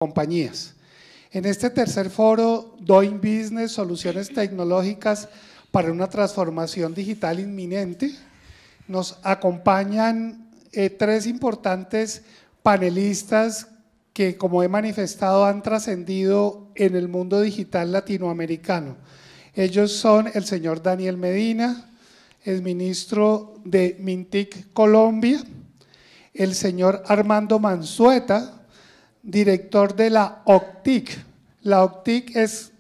compañías. En este tercer foro, Doing Business, soluciones tecnológicas para una transformación digital inminente, nos acompañan tres importantes panelistas que, como he manifestado, han trascendido en el mundo digital latinoamericano. Ellos son el señor Daniel Medina, el ministro de Mintic Colombia, el señor Armando Manzueta, director de la OCTIC. La OCTIC es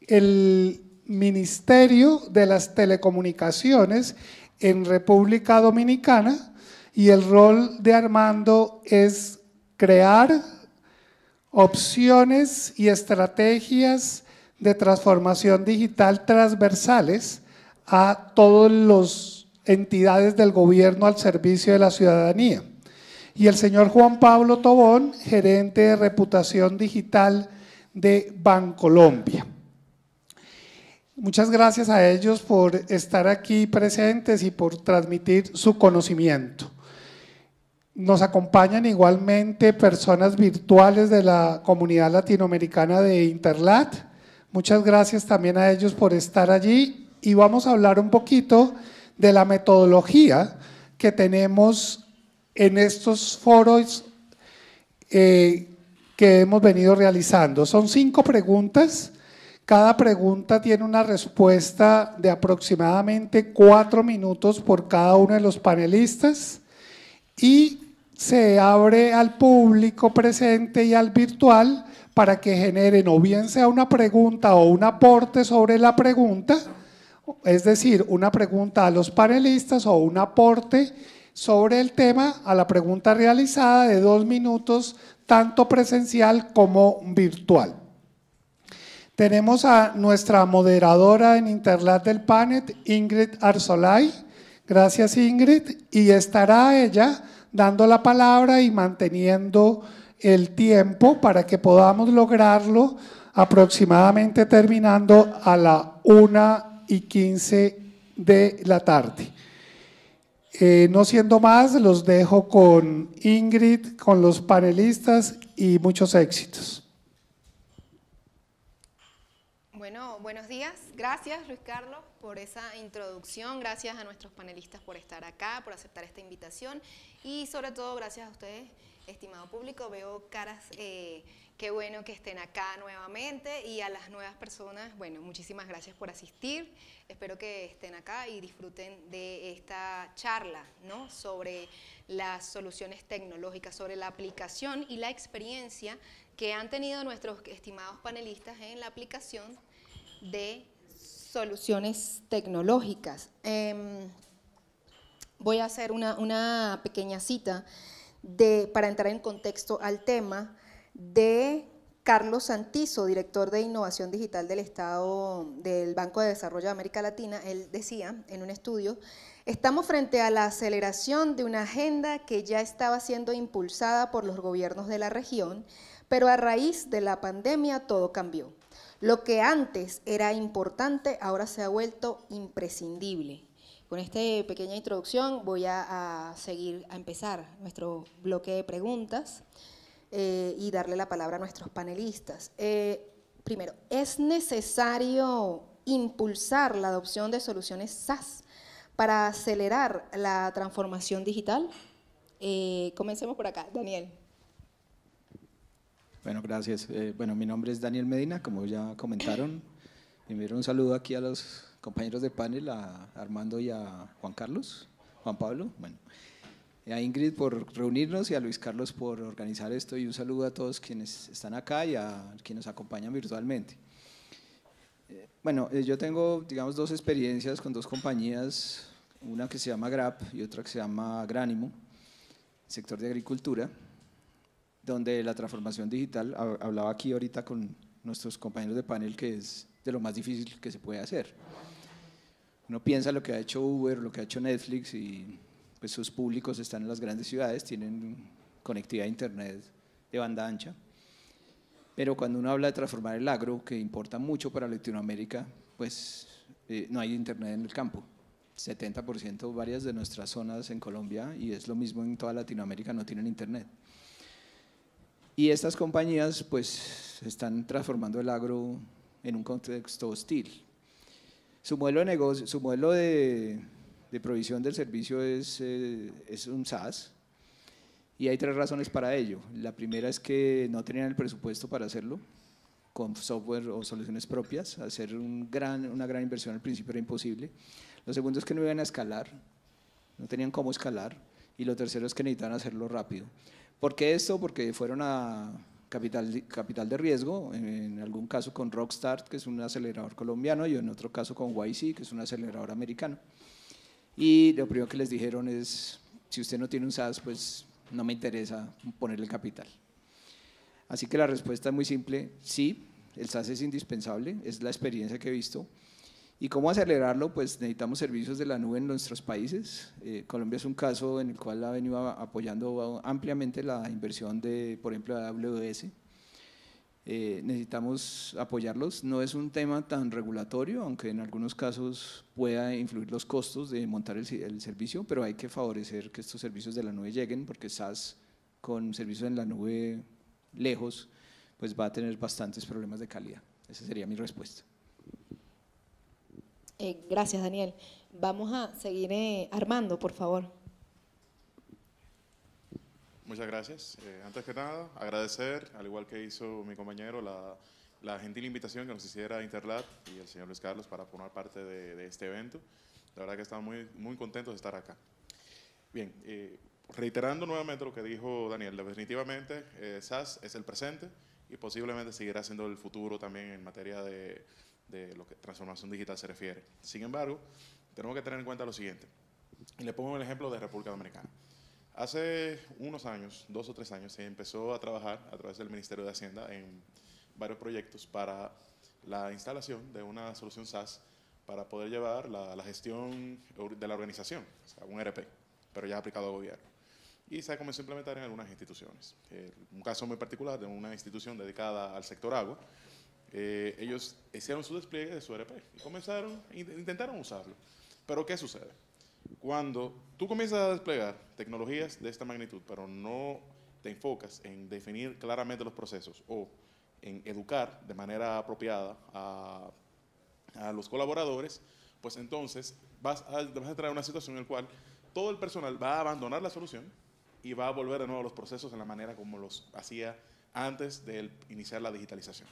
el Ministerio de las Telecomunicaciones en República Dominicana, y el rol de Armando es crear opciones y estrategias de transformación digital transversales a todas las entidades del gobierno al servicio de la ciudadanía. Y el señor Juan Pablo Tobón, gerente de reputación digital de Bancolombia. Muchas gracias a ellos por estar aquí presentes y por transmitir su conocimiento. Nos acompañan igualmente personas virtuales de la comunidad latinoamericana de Interlat. Muchas gracias también a ellos por estar allí, y vamos a hablar un poquito de la metodología que tenemos en estos foros que hemos venido realizando. Son 5 preguntas, cada pregunta tiene una respuesta de aproximadamente 4 minutos por cada uno de los panelistas, y se abre al público presente y al virtual para que generen o bien sea una pregunta o un aporte sobre la pregunta, es decir, una pregunta a los panelistas o un aporte sobre el tema a la pregunta realizada de 2 minutos, tanto presencial como virtual. Tenemos a nuestra moderadora en Interlat del panel, Ingrid Arzolay. Gracias, Ingrid, y estará ella dando la palabra y manteniendo el tiempo para que podamos lograrlo aproximadamente terminando a la 1:15 de la tarde. No siendo más, los dejo con Ingrid, con los panelistas, y muchos éxitos. Bueno, buenos días. Gracias, Luis Carlos, por esa introducción. Gracias a nuestros panelistas por estar acá, por aceptar esta invitación, y sobre todo gracias a ustedes, estimado público. Veo caras, qué bueno que estén acá nuevamente, y a las nuevas personas, bueno, muchísimas gracias por asistir. Espero que estén acá y disfruten de esta charla, ¿no?, sobre las soluciones tecnológicas, sobre la aplicación y la experiencia que han tenido nuestros estimados panelistas en la aplicación de soluciones tecnológicas. Voy a hacer una pequeña cita para entrar en contexto al tema, de Carlos Santizo, director de Innovación Digital del Estado del Banco de Desarrollo de América Latina. Él decía en un estudio: estamos frente a la aceleración de una agenda que ya estaba siendo impulsada por los gobiernos de la región, pero a raíz de la pandemia todo cambió. Lo que antes era importante ahora se ha vuelto imprescindible. Con esta pequeña introducción voy a empezar nuestro bloque de preguntas y darle la palabra a nuestros panelistas. Primero, ¿es necesario impulsar la adopción de soluciones SaaS para acelerar la transformación digital? Comencemos por acá, Daniel. Bueno, gracias. Mi nombre es Daniel Medina, como ya comentaron. Primero un saludo aquí a los compañeros de panel, a Armando y a Juan Pablo, a Ingrid por reunirnos, y a Luis Carlos por organizar esto, y un saludo a todos quienes están acá y a quienes nos acompañan virtualmente. Yo tengo, digamos, 2 experiencias con 2 compañías, una que se llama Grab y otra que se llama Gránimo, sector de agricultura, donde la transformación digital, hablaba aquí ahorita con nuestros compañeros de panel, que es de lo más difícil que se puede hacer. Uno piensa lo que ha hecho Uber, lo que ha hecho Netflix, y pues sus públicos están en las grandes ciudades, tienen conectividad a internet de banda ancha, pero cuando uno habla de transformar el agro, que importa mucho para Latinoamérica, pues no hay internet en el campo. 70% varias de nuestras zonas en Colombia, y es lo mismo en toda Latinoamérica, no tienen internet. Y estas compañías pues están transformando el agro en un contexto hostil. Su modelo de negocio, su modelo de provisión del servicio es un SaaS, y hay 3 razones para ello. La primera es que no tenían el presupuesto para hacerlo con software o soluciones propias. Hacer una gran inversión al principio era imposible. Lo segundo es que no iban a escalar, no tenían cómo escalar. Y lo tercero es que necesitaban hacerlo rápido. ¿Por qué esto? Porque fueron a capital de riesgo, en algún caso con Rockstart, que es un acelerador colombiano, y en otro caso con YC, que es un acelerador americano. Y lo primero que les dijeron es, si usted no tiene un SaaS, pues no me interesa ponerle capital. Así que la respuesta es muy simple, sí, el SaaS es indispensable, es la experiencia que he visto. ¿Y cómo acelerarlo? Pues necesitamos servicios de la nube en nuestros países. Colombia es un caso en el cual ha venido apoyando ampliamente la inversión de, por ejemplo, de AWS. Necesitamos apoyarlos. No es un tema tan regulatorio, aunque en algunos casos pueda influir los costos de montar el servicio, pero hay que favorecer que estos servicios de la nube lleguen, porque SaaS con servicios en la nube lejos, pues va a tener bastantes problemas de calidad. Esa sería mi respuesta. Gracias, Daniel. Vamos a seguir Armando, por favor. Muchas gracias. Antes que nada, agradecer, al igual que hizo mi compañero, la gentil invitación que nos hiciera Interlat y el señor Luis Carlos para formar parte de este evento. La verdad que estamos muy contentos de estar acá. Bien, reiterando nuevamente lo que dijo Daniel, definitivamente SaaS es el presente y posiblemente seguirá siendo el futuro también en materia de lo que transformación digital se refiere. Sin embargo, tenemos que tener en cuenta lo siguiente, y le pongo el ejemplo de República Dominicana. Hace unos años, 2 o 3 años, se empezó a trabajar a través del Ministerio de Hacienda en varios proyectos para la instalación de una solución SaaS para poder llevar la gestión de la organización, o sea, un ERP, pero ya aplicado al gobierno. Y se comenzó a implementar en algunas instituciones. Un caso muy particular de una institución dedicada al sector agua, ellos hicieron su despliegue de su ERP y intentaron usarlo. Pero ¿qué sucede? Cuando tú comienzas a desplegar tecnologías de esta magnitud, pero no te enfocas en definir claramente los procesos o en educar de manera apropiada a los colaboradores, pues entonces vas a traer una situación en la cual todo el personal va a abandonar la solución y va a volver de nuevo a los procesos en la manera como los hacía antes de iniciar la digitalización.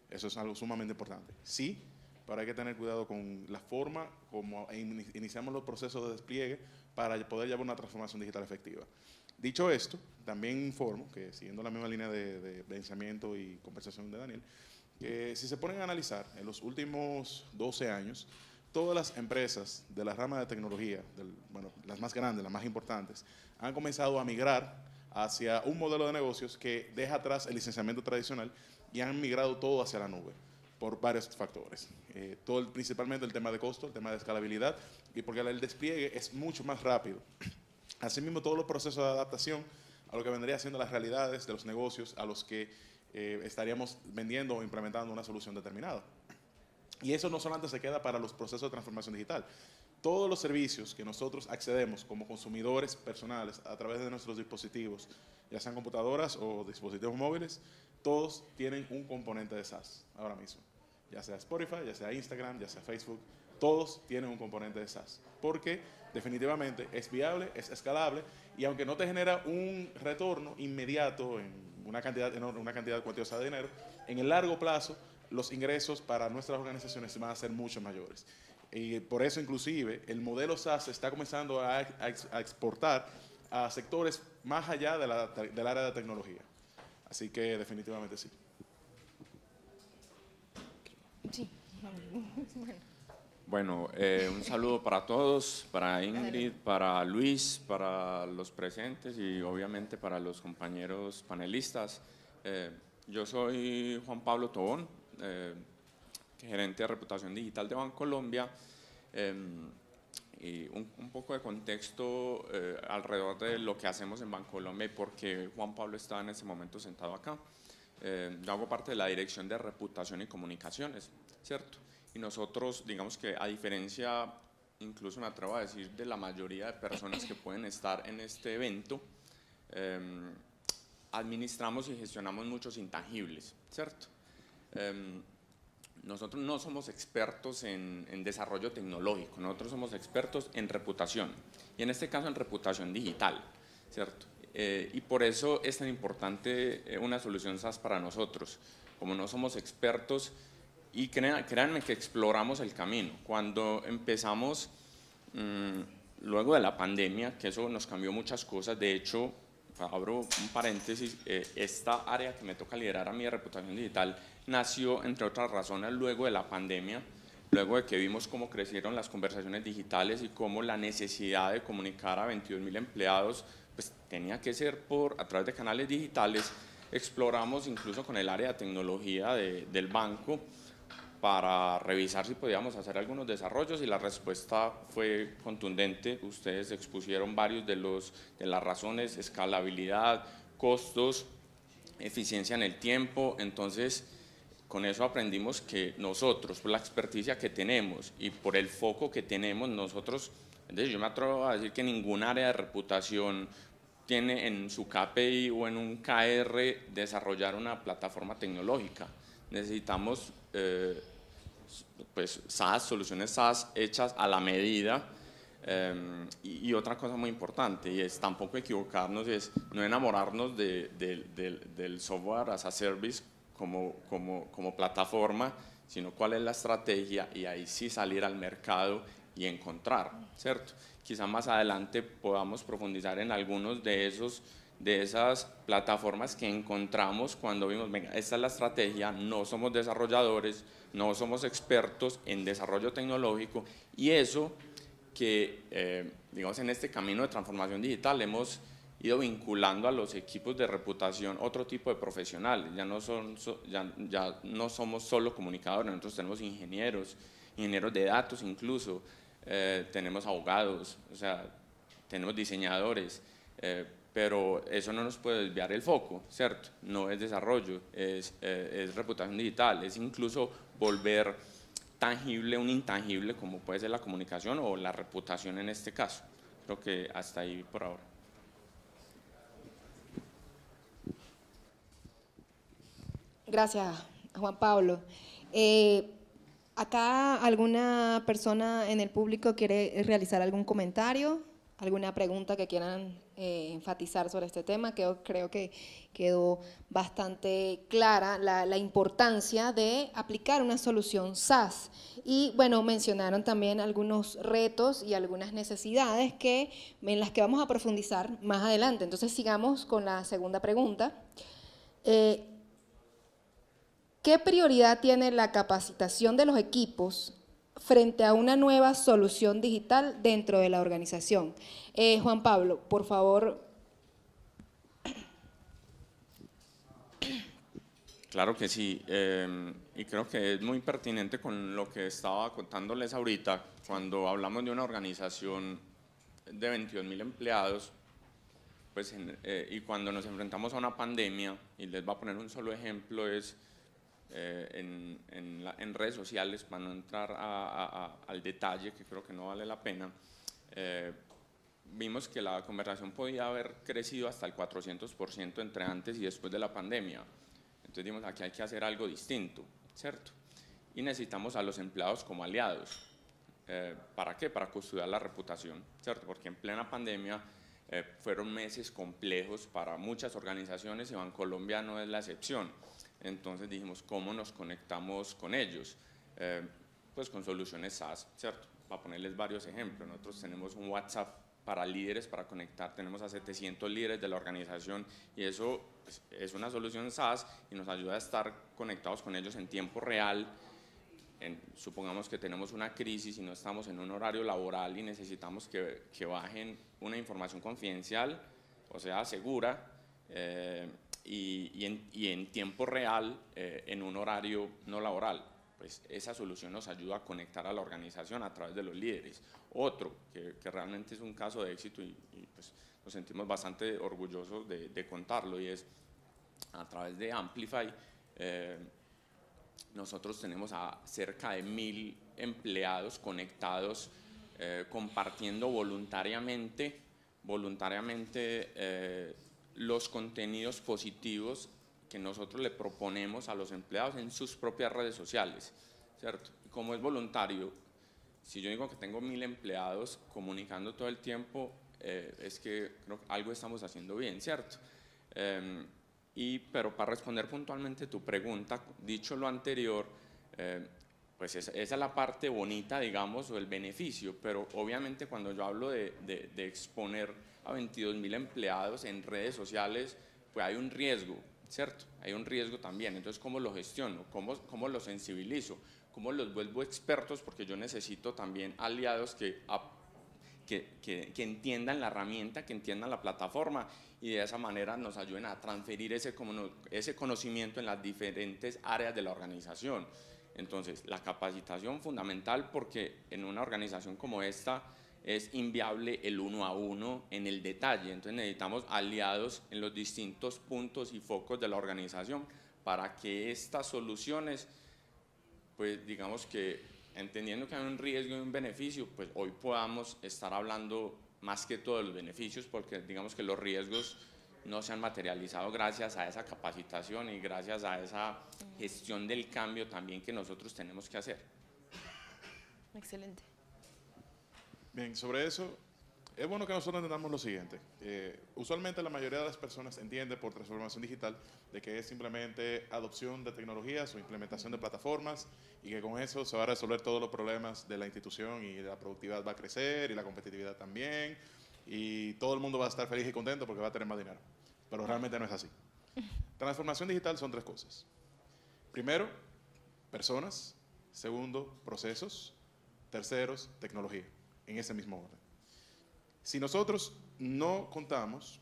Eso es algo sumamente importante. Sí, pero hay que tener cuidado con la forma como iniciamos los procesos de despliegue para poder llevar una transformación digital efectiva. Dicho esto, también informo que, siguiendo la misma línea de pensamiento y conversación de Daniel, que si se ponen a analizar en los últimos 12 años, todas las empresas de la rama de tecnología, bueno, las más grandes, las más importantes, han comenzado a migrar hacia un modelo de negocios que deja atrás el licenciamiento tradicional y han migrado todo hacia la nube por varios factores. Principalmente el tema de costo, el tema de escalabilidad y porque el despliegue es mucho más rápido. Asimismo, todos los procesos de adaptación a lo que vendría siendo las realidades de los negocios a los que estaríamos vendiendo o implementando una solución determinada. Y eso no solamente se queda para los procesos de transformación digital. Todos los servicios que nosotros accedemos como consumidores personales a través de nuestros dispositivos, ya sean computadoras o dispositivos móviles, todos tienen un componente de SaaS ahora mismo. Ya sea Spotify, ya sea Instagram, ya sea Facebook, todos tienen un componente de SaaS. Porque definitivamente es viable, es escalable y aunque no te genera un retorno inmediato en una cantidad cuantiosa de dinero, en el largo plazo los ingresos para nuestras organizaciones van a ser mucho mayores. Y por eso inclusive el modelo SaaS está comenzando a exportar a sectores más allá del área de tecnología. Así que definitivamente sí. Sí. Bueno, un saludo para todos, para Ingrid, para Luis, para los presentes y obviamente para los compañeros panelistas. Yo soy Juan Pablo Tobón, gerente de reputación digital de Bancolombia. Y un poco de contexto alrededor de lo que hacemos en Bancolombia y por qué Juan Pablo está en este momento sentado acá. Yo hago parte de la Dirección de Reputación y Comunicaciones, ¿cierto? Y nosotros, digamos que a diferencia, incluso me atrevo a decir, de la mayoría de personas que pueden estar en este evento, administramos y gestionamos muchos intangibles, ¿cierto? Nosotros no somos expertos en desarrollo tecnológico, nosotros somos expertos en reputación, y en este caso en reputación digital, ¿cierto? Y por eso es tan importante una solución SaaS para nosotros. Como no somos expertos, y créanme que exploramos el camino. Cuando empezamos, luego de la pandemia, que eso nos cambió muchas cosas, de hecho, abro un paréntesis, esta área que me toca liderar a mí de reputación digital nació, entre otras razones, luego de la pandemia, luego de que vimos cómo crecieron las conversaciones digitales y cómo la necesidad de comunicar a 22.000 empleados pues, tenía que ser a través de canales digitales. Exploramos incluso con el área de tecnología del banco para revisar si podíamos hacer algunos desarrollos, y la respuesta fue contundente. Ustedes expusieron varios de las razones: escalabilidad, costos, eficiencia en el tiempo. Entonces, con eso aprendimos que nosotros, por la experticia que tenemos y por el foco que tenemos nosotros, yo me atrevo a decir que ningún área de reputación tiene en su KPI o en un KR desarrollar una plataforma tecnológica. Necesitamos pues SaaS, soluciones SaaS hechas a la medida. Y otra cosa muy importante, y es tampoco equivocarnos, es no enamorarnos del software as a service como plataforma, sino cuál es la estrategia, y ahí sí salir al mercado y encontrar, ¿cierto? Quizá más adelante podamos profundizar en algunos de esas plataformas que encontramos cuando vimos, venga, esta es la estrategia, no somos desarrolladores, no somos expertos en desarrollo tecnológico, y eso que, digamos, en este camino de transformación digital hemos ido vinculando a los equipos de reputación otro tipo de profesionales. Ya no somos solo comunicadores, nosotros tenemos ingenieros de datos incluso, tenemos abogados, o sea, tenemos diseñadores, pero eso no nos puede desviar el foco, ¿cierto? No es desarrollo, es reputación digital, es incluso volver tangible un intangible como puede ser la comunicación o la reputación en este caso. Creo que hasta ahí por ahora. Gracias, Juan Pablo. ¿Acá alguna persona en el público quiere realizar algún comentario, alguna pregunta que quieran enfatizar sobre este tema? Creo que quedó bastante clara la importancia de aplicar una solución SaaS. Y bueno, mencionaron también algunos retos y algunas necesidades en las que vamos a profundizar más adelante. Entonces sigamos con la segunda pregunta. ¿Qué prioridad tiene la capacitación de los equipos frente a una nueva solución digital dentro de la organización? Juan Pablo, por favor. Claro que sí, y creo que es muy pertinente con lo que estaba contándoles ahorita. Cuando hablamos de una organización de 22.000 empleados, pues y cuando nos enfrentamos a una pandemia, y les voy a poner un solo ejemplo, es en redes sociales, para no entrar al detalle, que creo que no vale la pena, vimos que la conversación podía haber crecido hasta el 400% entre antes y después de la pandemia. Entonces dijimos, aquí hay que hacer algo distinto, ¿cierto? Y necesitamos a los empleados como aliados. ¿Para qué? Para custodiar la reputación, ¿cierto? Porque en plena pandemia fueron meses complejos para muchas organizaciones, y Bancolombia no es la excepción. Entonces dijimos, ¿cómo nos conectamos con ellos? Pues con soluciones SaaS, ¿cierto? Para ponerles varios ejemplos, nosotros tenemos un WhatsApp para líderes para conectar, tenemos a 700 líderes de la organización, y eso pues, es una solución SaaS y nos ayuda a estar conectados con ellos en tiempo real. Supongamos que tenemos una crisis y no estamos en un horario laboral y necesitamos que bajen una información confidencial, o sea, segura, y en tiempo real, en un horario no laboral. Pues esa solución nos ayuda a conectar a la organización a través de los líderes. Otro, que realmente es un caso de éxito, y pues nos sentimos bastante orgullosos de contarlo, y es a través de Amplify. Nosotros tenemos a cerca de 1.000 empleados conectados, compartiendo voluntariamente los contenidos positivos que nosotros le proponemos a los empleados en sus propias redes sociales, ¿cierto? Como es voluntario, si yo digo que tengo 1000 empleados comunicando todo el tiempo, es que creo que algo estamos haciendo bien, ¿cierto? Pero para responder puntualmente tu pregunta, dicho lo anterior, pues esa es la parte bonita, digamos, o el beneficio, pero obviamente cuando yo hablo de exponer a 22.000 empleados en redes sociales, pues hay un riesgo, ¿cierto? Hay un riesgo también. Entonces, ¿cómo lo gestiono? ¿Cómo los sensibilizo? ¿Cómo los vuelvo expertos? Porque yo necesito también aliados que entiendan la herramienta, que entiendan la plataforma y de esa manera nos ayuden a transferir ese conocimiento en las diferentes áreas de la organización. Entonces, la capacitación fundamental, porque en una organización como esta es inviable el 1 a 1 en el detalle. Entonces necesitamos aliados en los distintos puntos y focos de la organización para que estas soluciones, pues digamos que entendiendo que hay un riesgo y un beneficio, pues hoy podamos estar hablando más que todo de los beneficios, porque digamos que los riesgos no se han materializado gracias a esa capacitación y gracias a esa gestión del cambio también que nosotros tenemos que hacer. Excelente. Bien, sobre eso, es bueno que nosotros entendamos lo siguiente. Usualmente la mayoría de las personas entiende por transformación digital de que es simplemente adopción de tecnologías o implementación de plataformas y que con eso se va a resolver todos los problemas de la institución y la productividad va a crecer y la competitividad también y todo el mundo va a estar feliz y contento porque va a tener más dinero. Pero realmente no es así. Transformación digital son 3 cosas. Primero, personas. Segundo, procesos. Terceros, tecnología. En ese mismo orden. Si nosotros no contamos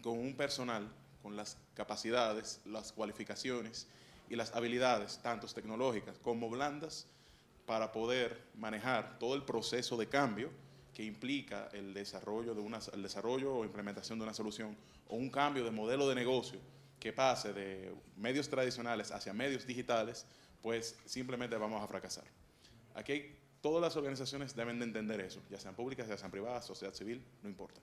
con un personal, con las capacidades, las cualificaciones y las habilidades, tanto tecnológicas como blandas, para poder manejar todo el proceso de cambio que implica el desarrollo o implementación de una solución o un cambio de modelo de negocio que pase de medios tradicionales hacia medios digitales, pues simplemente vamos a fracasar. Aquí todas las organizaciones deben de entender eso, ya sean públicas, ya sean privadas, sociedad civil, no importa.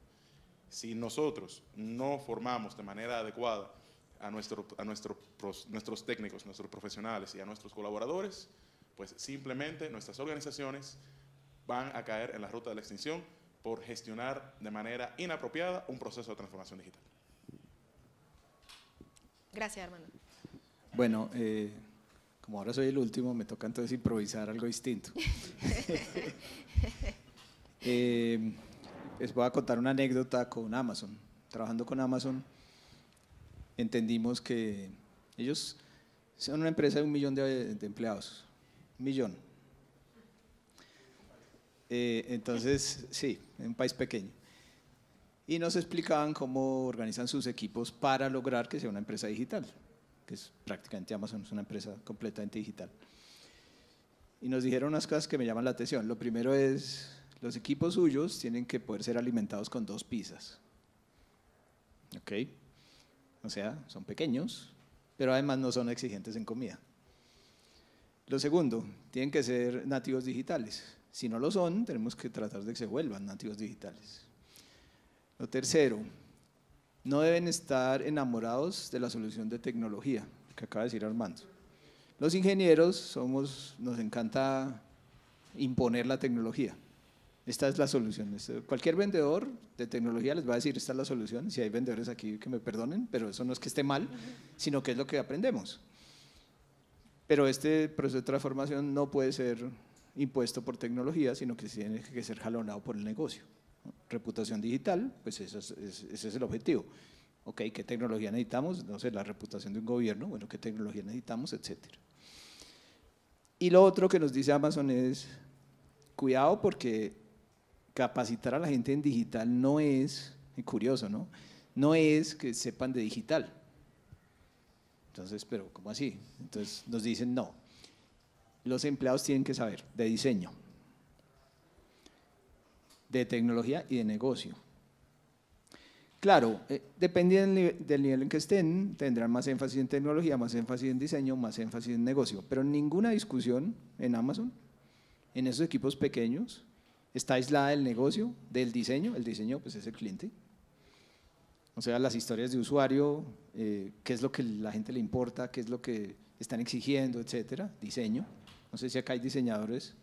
Si nosotros no formamos de manera adecuada a nuestros técnicos, nuestros profesionales y a nuestros colaboradores, pues simplemente nuestras organizaciones van a caer en la ruta de la extinción por gestionar de manera inapropiada un proceso de transformación digital. Gracias, Armando. Bueno, como ahora soy el último, me toca entonces improvisar algo distinto. Les voy a contar una anécdota con Amazon. Trabajando con Amazon, entendimos que ellos son una empresa de 1 millón de empleados. 1 millón. Entonces, sí, en un país pequeño. Y nos explicaban cómo organizan sus equipos para lograr que sea una empresa digital, que es prácticamente Amazon, es una empresa completamente digital. Y nos dijeron unas cosas que me llaman la atención. Lo primero es, los equipos suyos tienen que poder ser alimentados con 2 pizzas. ¿Ok? O sea, son pequeños, pero además no son exigentes en comida. Lo segundo, tienen que ser nativos digitales. Si no lo son, tenemos que tratar de que se vuelvan nativos digitales. Lo tercero, no deben estar enamorados de la solución de tecnología, que acaba de decir Armando. Los ingenieros nos encanta imponer la tecnología. Esta es la solución. Cualquier vendedor de tecnología les va a decir, esta es la solución. Si hay vendedores aquí que me perdonen, pero eso no es que esté mal, sino que es lo que aprendemos. Pero este proceso de transformación no puede ser impuesto por tecnología, sino que tiene que ser jalonado por el negocio. Reputación digital, pues ese es el objetivo. Ok, ¿qué tecnología necesitamos? No sé, la reputación de un gobierno, bueno, ¿qué tecnología necesitamos? Etcétera. Y lo otro que nos dice Amazon es, cuidado porque capacitar a la gente en digital no es, curioso, ¿no? No es que sepan de digital. Entonces, pero ¿cómo así? Entonces nos dicen, no, los empleados tienen que saber de diseño, de tecnología y de negocio. Claro, dependiendo del nivel en que estén, tendrán más énfasis en tecnología, más énfasis en diseño, más énfasis en negocio, pero ninguna discusión en Amazon, en esos equipos pequeños, está aislada del negocio, del diseño. El diseño pues es el cliente. O sea, las historias de usuario, qué es lo que a la gente le importa, qué es lo que están exigiendo, etcétera, diseño. No sé si acá hay diseñadores.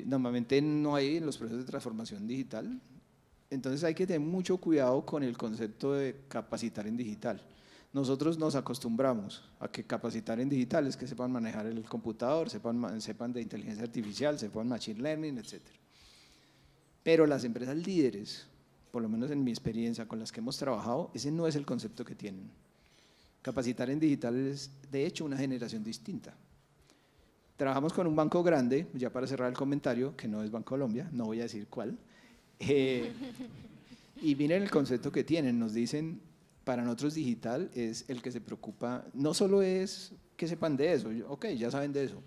Normalmente no hay en los procesos de transformación digital. Entonces hay que tener mucho cuidado con el concepto de capacitar en digital. Nosotros nos acostumbramos a que capacitar en digital es que sepan manejar el computador, sepan de inteligencia artificial, sepan machine learning, etcétera. Pero las empresas líderes, por lo menos en mi experiencia con las que hemos trabajado, ese no es el concepto que tienen. Capacitar en digital es, de hecho, una generación distinta. Trabajamos con un banco grande, ya para cerrar el comentario, que no es Bancolombia, no voy a decir cuál, y miren el concepto que tienen, nos dicen, para nosotros digital es el que se preocupa, no solo es que sepan de eso, ok, ya saben de eso,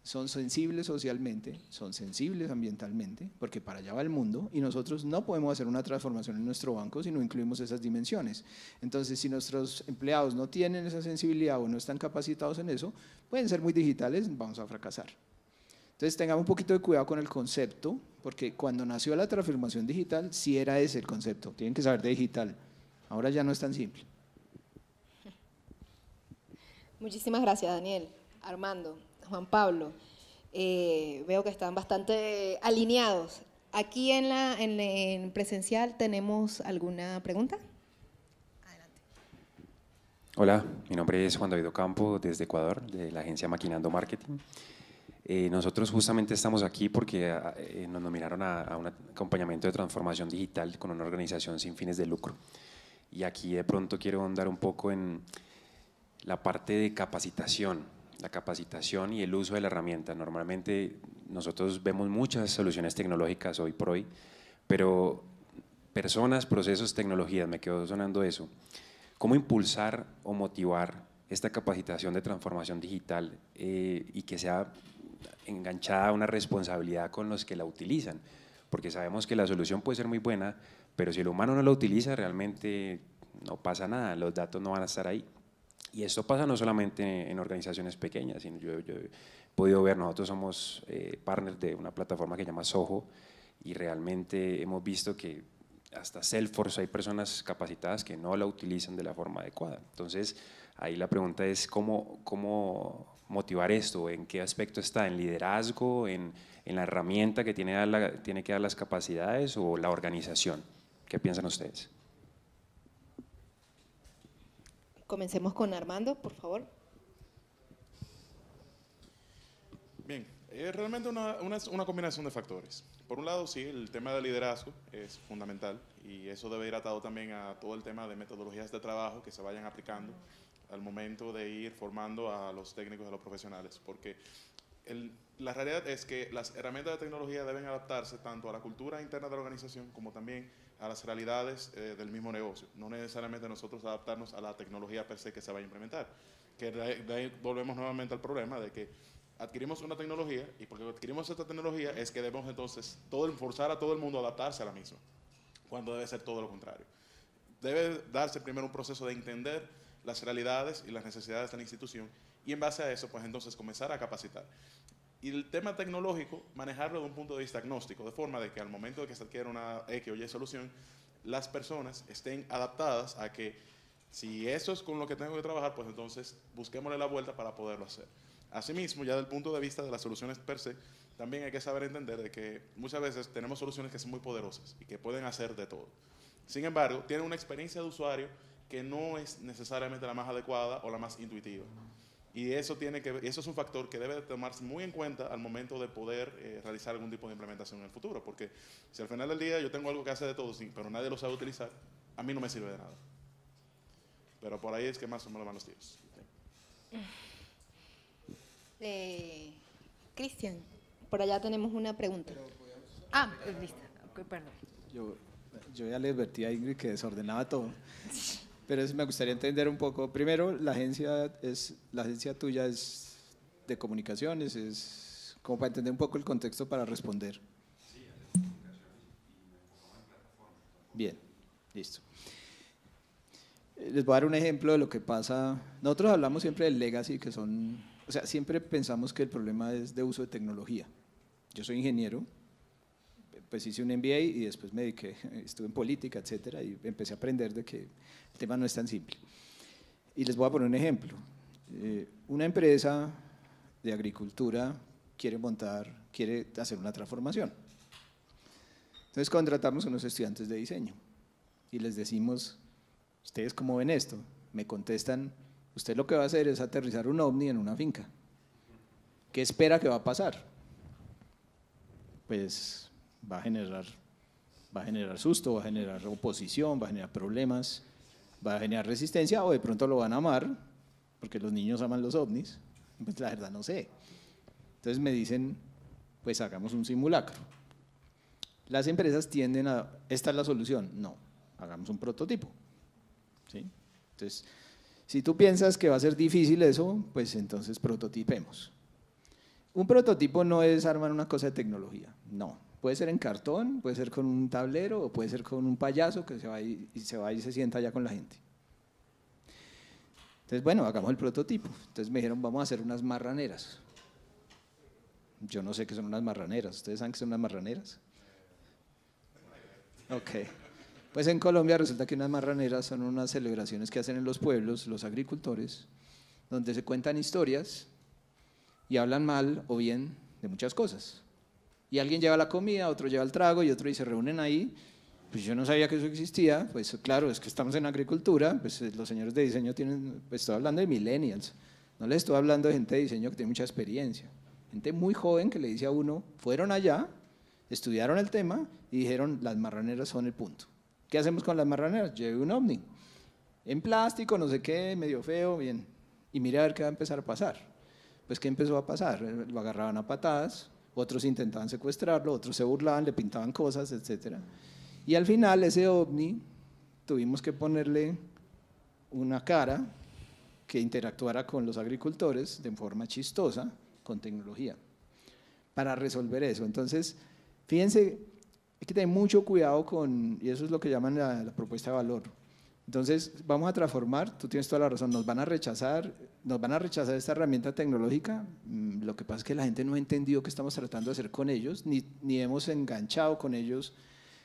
son sensibles socialmente, son sensibles ambientalmente, porque para allá va el mundo y nosotros no podemos hacer una transformación en nuestro banco si no incluimos esas dimensiones. Entonces, si nuestros empleados no tienen esa sensibilidad o no están capacitados en eso, pueden ser muy digitales, vamos a fracasar. Entonces, tengamos un poquito de cuidado con el concepto, porque cuando nació la transformación digital, sí era ese el concepto, tienen que saber de digital, ahora ya no es tan simple. Muchísimas gracias, Daniel, Armando, Juan Pablo. Veo que están bastante alineados. Aquí en presencial, ¿tenemos alguna pregunta? Adelante. Hola, mi nombre es Juan David Ocampo, desde Ecuador, de la agencia Maquinando Marketing. Nosotros justamente estamos aquí porque nos nominaron a un acompañamiento de transformación digital con una organización sin fines de lucro. Y aquí de pronto quiero ahondar un poco en la parte de capacitación. La capacitación y el uso de la herramienta. Normalmente nosotros vemos muchas soluciones tecnológicas hoy por hoy, pero personas, procesos, tecnologías, me quedó sonando eso. ¿Cómo impulsar o motivar esta capacitación de transformación digital y que sea enganchada a una responsabilidad con los que la utilizan? Porque sabemos que la solución puede ser muy buena, pero si el humano no la utiliza, realmente no pasa nada, los datos no van a estar ahí. Y esto pasa no solamente en organizaciones pequeñas, sino yo he podido ver, nosotros somos partners de una plataforma que se llama Soho y realmente hemos visto que hasta Salesforce hay personas capacitadas que no la utilizan de la forma adecuada. Entonces, ahí la pregunta es cómo motivar esto, en qué aspecto está, en liderazgo, en la herramienta que tiene que dar las capacidades o la organización. ¿Qué piensan ustedes? Comencemos con Armando, por favor. Bien, es realmente una combinación de factores. Por un lado, sí, el tema del liderazgo es fundamental y eso debe ir atado también a todo el tema de metodologías de trabajo que se vayan aplicando al momento de ir formando a los técnicos, a los profesionales, porque la realidad es que las herramientas de tecnología deben adaptarse tanto a la cultura interna de la organización como también a las realidades del mismo negocio. No necesariamente nosotros adaptarnos a la tecnología per se que se va a implementar. Que de ahí volvemos nuevamente al problema de que adquirimos una tecnología y porque adquirimos esta tecnología es que debemos entonces forzar a todo el mundo a adaptarse a la misma, cuando debe ser todo lo contrario. Debe darse primero un proceso de entender las realidades y las necesidades de la institución y en base a eso pues entonces comenzar a capacitar. Y el tema tecnológico, manejarlo de un punto de vista agnóstico, de forma de que al momento de que se adquiera una X o Y solución, las personas estén adaptadas a que si eso es con lo que tengo que trabajar, pues entonces busquémosle la vuelta para poderlo hacer. Asimismo, ya desde el punto de vista de las soluciones per se, también hay que saber entender de que muchas veces tenemos soluciones que son muy poderosas y que pueden hacer de todo. Sin embargo, tienen una experiencia de usuario que no es necesariamente la más adecuada o la más intuitiva. Y eso es un factor que debe tomarse muy en cuenta al momento de poder realizar algún tipo de implementación en el futuro, porque si al final del día yo tengo algo que hace de todo, sí, pero nadie lo sabe utilizar, a mí no me sirve de nada. Pero por ahí es que más o menos van los tiros. Cristian, por allá tenemos una pregunta. Listo, perdón. Yo ya le advertí a Ingrid que desordenaba todo. Pero me gustaría entender un poco. Primero, la agencia tuya es de comunicaciones, es como para entender un poco el contexto para responder. Bien, listo. Les voy a dar un ejemplo de lo que pasa. Nosotros hablamos siempre del legacy, que son, o sea, siempre pensamos que el problema es de uso de tecnología. Yo soy ingeniero, pues hice un MBA y después me dediqué, estuve en política, etcétera, y empecé a aprender de que el tema no es tan simple. Y les voy a poner un ejemplo. Una empresa de agricultura quiere hacer una transformación. Entonces contratamos a unos estudiantes de diseño y les decimos, ¿ustedes cómo ven esto? Me contestan, usted lo que va a hacer es aterrizar un ovni en una finca. ¿Qué espera que va a pasar? Pues va a generar susto, va a generar oposición, va a generar problemas, va a generar resistencia, o de pronto lo van a amar, porque los niños aman los ovnis. Pues la verdad no sé. Entonces me dicen, pues hagamos un simulacro. Las empresas tienden a, ¿esta es la solución? No, hagamos un prototipo. ¿Sí? Entonces, si tú piensas que va a ser difícil eso, pues entonces prototipemos. Un prototipo no es armar una cosa de tecnología, no. Puede ser en cartón, puede ser con un tablero, o puede ser con un payaso que se va y se sienta allá con la gente. Entonces, bueno, hagamos el prototipo. Entonces me dijeron, vamos a hacer unas marraneras. Yo no sé qué son unas marraneras. ¿Ustedes saben qué son unas marraneras? Ok. Pues en Colombia resulta que unas marraneras son unas celebraciones que hacen en los pueblos los agricultores, donde se cuentan historias y hablan mal o bien de muchas cosas. Y alguien lleva la comida, otro lleva el trago y otro y se reúnen ahí. Pues yo no sabía que eso existía, pues claro, es que estamos en agricultura, pues los señores de diseño tienen, pues estoy hablando de millennials, no les estoy hablando de gente de diseño que tiene mucha experiencia, gente muy joven que le dice a uno, fueron allá, estudiaron el tema y dijeron, las marraneras son el punto. ¿Qué hacemos con las marraneras? Lleve un ovni, en plástico, no sé qué, medio feo, bien, y mire a ver qué va a empezar a pasar. Pues ¿qué empezó a pasar? Lo agarraban a patadas, otros intentaban secuestrarlo, otros se burlaban, le pintaban cosas, etcétera. Y al final ese ovni tuvimos que ponerle una cara que interactuara con los agricultores de forma chistosa con tecnología para resolver eso. Entonces, fíjense, hay que tener mucho cuidado con, y eso es lo que llaman la propuesta de valor. Entonces, vamos a transformar, tú tienes toda la razón, nos van a rechazar esta herramienta tecnológica. Lo que pasa es que la gente no ha entendido qué estamos tratando de hacer con ellos, ni hemos enganchado con ellos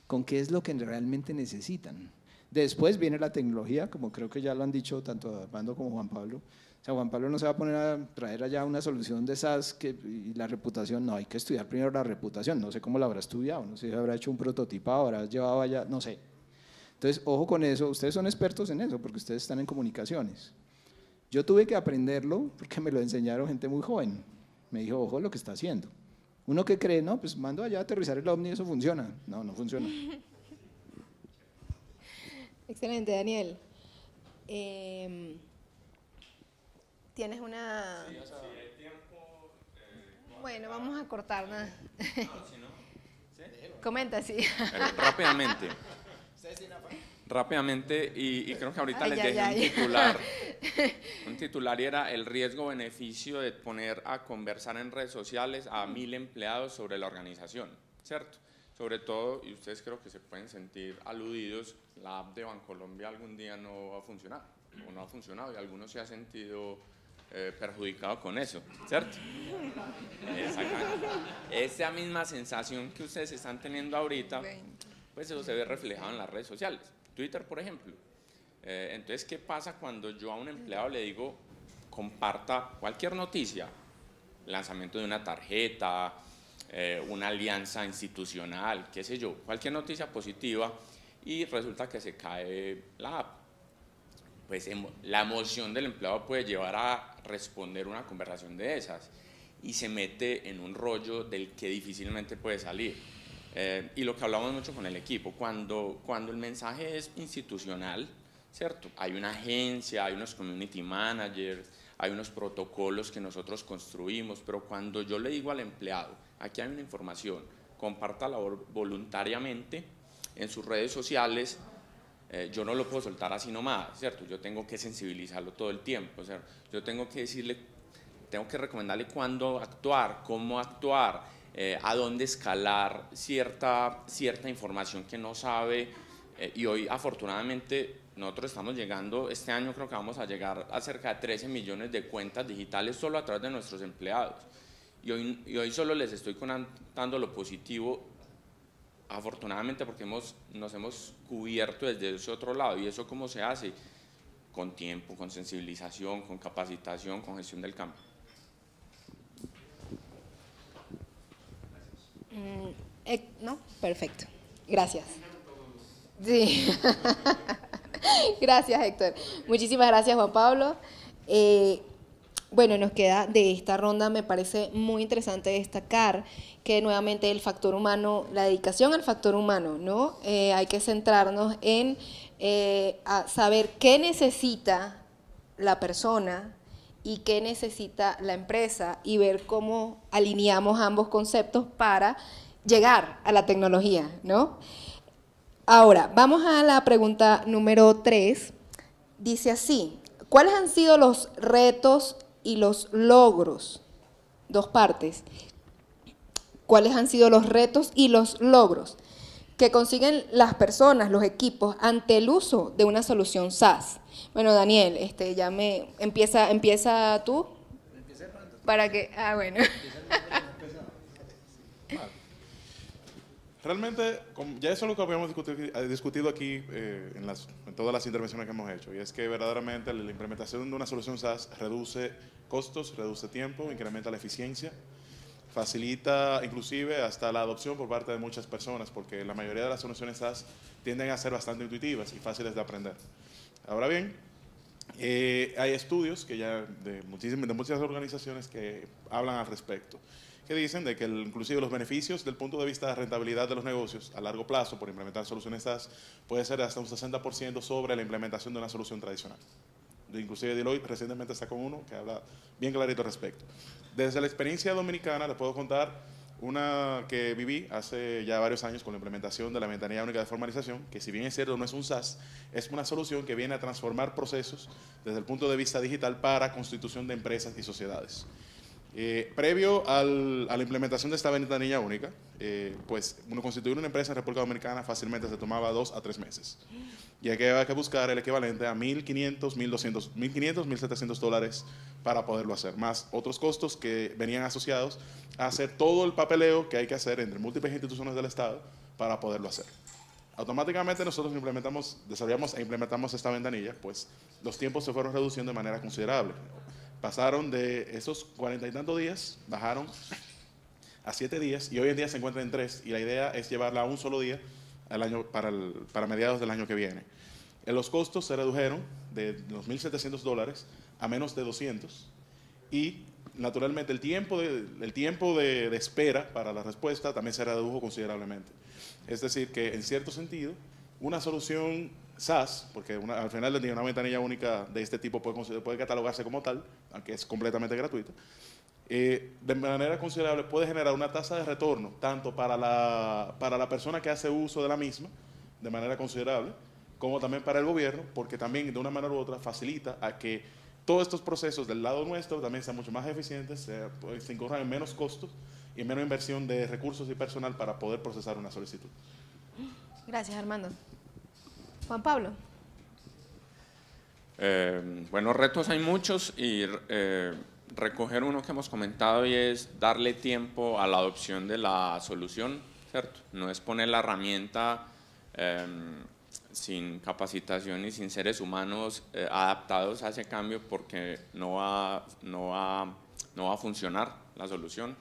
con qué es lo que realmente necesitan. Después viene la tecnología, como creo que ya lo han dicho tanto Armando como Juan Pablo. O sea, Juan Pablo no se va a poner a traer allá una solución de SaaS y la reputación, no, hay que estudiar primero la reputación, no sé cómo la habrá estudiado, no sé si habrá hecho un prototipado, habrá llevado allá, no sé. Entonces, ojo con eso, ustedes son expertos en eso porque ustedes están en comunicaciones. Yo tuve que aprenderlo porque me lo enseñaron gente muy joven, me dijo, ojo lo que está haciendo. Uno que cree, no, pues mando allá a aterrizar el ovni y eso funciona. No, no funciona. Excelente, Daniel. ¿Tienes una...? Sí, hay tiempo. Bueno, vamos a cortar nada. No, si no. ¿Sí? Comenta, sí. Rápidamente, y creo que ahorita Ay, les dejé un titular y era el riesgo-beneficio de poner a conversar en redes sociales a 1000 empleados sobre la organización, ¿cierto? Sobre todo, y ustedes creo que se pueden sentir aludidos, la app de Bancolombia algún día no va a funcionar, o no ha funcionado, y algunos se ha sentido perjudicado con eso, ¿cierto? Exactamente. Esa misma sensación que ustedes están teniendo ahorita, pues eso se ve reflejado en las redes sociales. Twitter, por ejemplo. Entonces, ¿qué pasa cuando yo a un empleado le digo, comparta cualquier noticia? Lanzamiento de una tarjeta, una alianza institucional, qué sé yo, cualquier noticia positiva, y resulta que se cae la app. Pues la emoción del empleado puede llevar a responder una conversación de esas y se mete en un rollo del que difícilmente puede salir. Y lo que hablamos mucho con el equipo, cuando el mensaje es institucional, ¿cierto? Hay una agencia, hay unos community managers, hay unos protocolos que nosotros construimos, pero cuando yo le digo al empleado, aquí hay una información, compártala voluntariamente en sus redes sociales, yo no lo puedo soltar así nomás, ¿cierto? Yo tengo que sensibilizarlo todo el tiempo, ¿cierto? Yo tengo que decirle, tengo que recomendarle cuándo actuar, cómo actuar, a dónde escalar cierta información que no sabe, y hoy afortunadamente nosotros estamos llegando, este año creo que vamos a llegar a cerca de 13 millones de cuentas digitales solo a través de nuestros empleados, y hoy solo les estoy contando lo positivo afortunadamente porque nos hemos cubierto desde ese otro lado. ¿Y eso cómo se hace? Con tiempo, con sensibilización, con capacitación, con gestión del cambio. No, perfecto. Gracias. Sí. Gracias, Héctor. Muchísimas gracias, Juan Pablo. Bueno, nos queda de esta ronda, me parece muy interesante destacar que nuevamente el factor humano, la dedicación al factor humano, ¿no? Hay que centrarnos en a saber qué necesita la persona y qué necesita la empresa y ver cómo alineamos ambos conceptos para llegar a la tecnología, ¿no? Ahora, vamos a la pregunta número 3. Dice así: ¿cuáles han sido los retos y los logros? Dos partes. ¿Cuáles han sido los retos y los logros que consiguen las personas, los equipos, ante el uso de una solución SaaS? Bueno, Daniel, empieza tú. Para que, bueno. Realmente, ya eso es lo que habíamos discutido aquí en todas las intervenciones que hemos hecho, y es que verdaderamente la implementación de una solución SaaS reduce costos, reduce tiempo, incrementa la eficiencia, facilita inclusive hasta la adopción por parte de muchas personas, porque la mayoría de las soluciones SaaS tienden a ser bastante intuitivas y fáciles de aprender. Ahora bien, hay estudios que ya de muchas organizaciones que hablan al respecto, que dicen de que inclusive los beneficios del punto de vista de rentabilidad de los negocios a largo plazo por implementar soluciones SaaS puede ser hasta un 60% sobre la implementación de una solución tradicional. Inclusive Deloitte recientemente sacó uno que habla bien clarito al respecto. Desde la experiencia dominicana les puedo contar una que viví hace ya varios años con la implementación de la ventanilla única de formalización, que si bien es cierto no es un SaaS, es una solución que viene a transformar procesos desde el punto de vista digital para constitución de empresas y sociedades. Previo a la implementación de esta ventanilla única, pues constituir una empresa en República Dominicana fácilmente se tomaba 2 a 3 meses. Y hay que buscar el equivalente a $1.500, $1.700 para poderlo hacer, más otros costos que venían asociados a hacer todo el papeleo que hay que hacer entre múltiples instituciones del Estado para poderlo hacer. Automáticamente nosotros desarrollamos e implementamos esta ventanilla, pues los tiempos se fueron reduciendo de manera considerable. Pasaron de esos 40 y tantos días, bajaron a 7 días y hoy en día se encuentran en 3, y la idea es llevarla a un solo día al año, para mediados del año que viene. Los costos se redujeron de los $1.700 a menos de 200, y naturalmente el tiempo de espera para la respuesta también se redujo considerablemente. Es decir, que en cierto sentido, una solución SaaS, porque al final del día una ventanilla única de este tipo puede catalogarse como tal, aunque es completamente gratuita, de manera considerable puede generar una tasa de retorno tanto para la persona que hace uso de la misma, de manera considerable, como también para el gobierno, porque también de una manera u otra facilita a que todos estos procesos del lado nuestro también sean mucho más eficientes, se incurran en menos costos y menos inversión de recursos y personal para poder procesar una solicitud. Gracias, Armando. Juan Pablo. Bueno, retos hay muchos, y recoger uno que hemos comentado, y es darle tiempo a la adopción de la solución, ¿cierto? No es poner la herramienta sin capacitación y sin seres humanos adaptados a ese cambio, porque no va a funcionar la solución.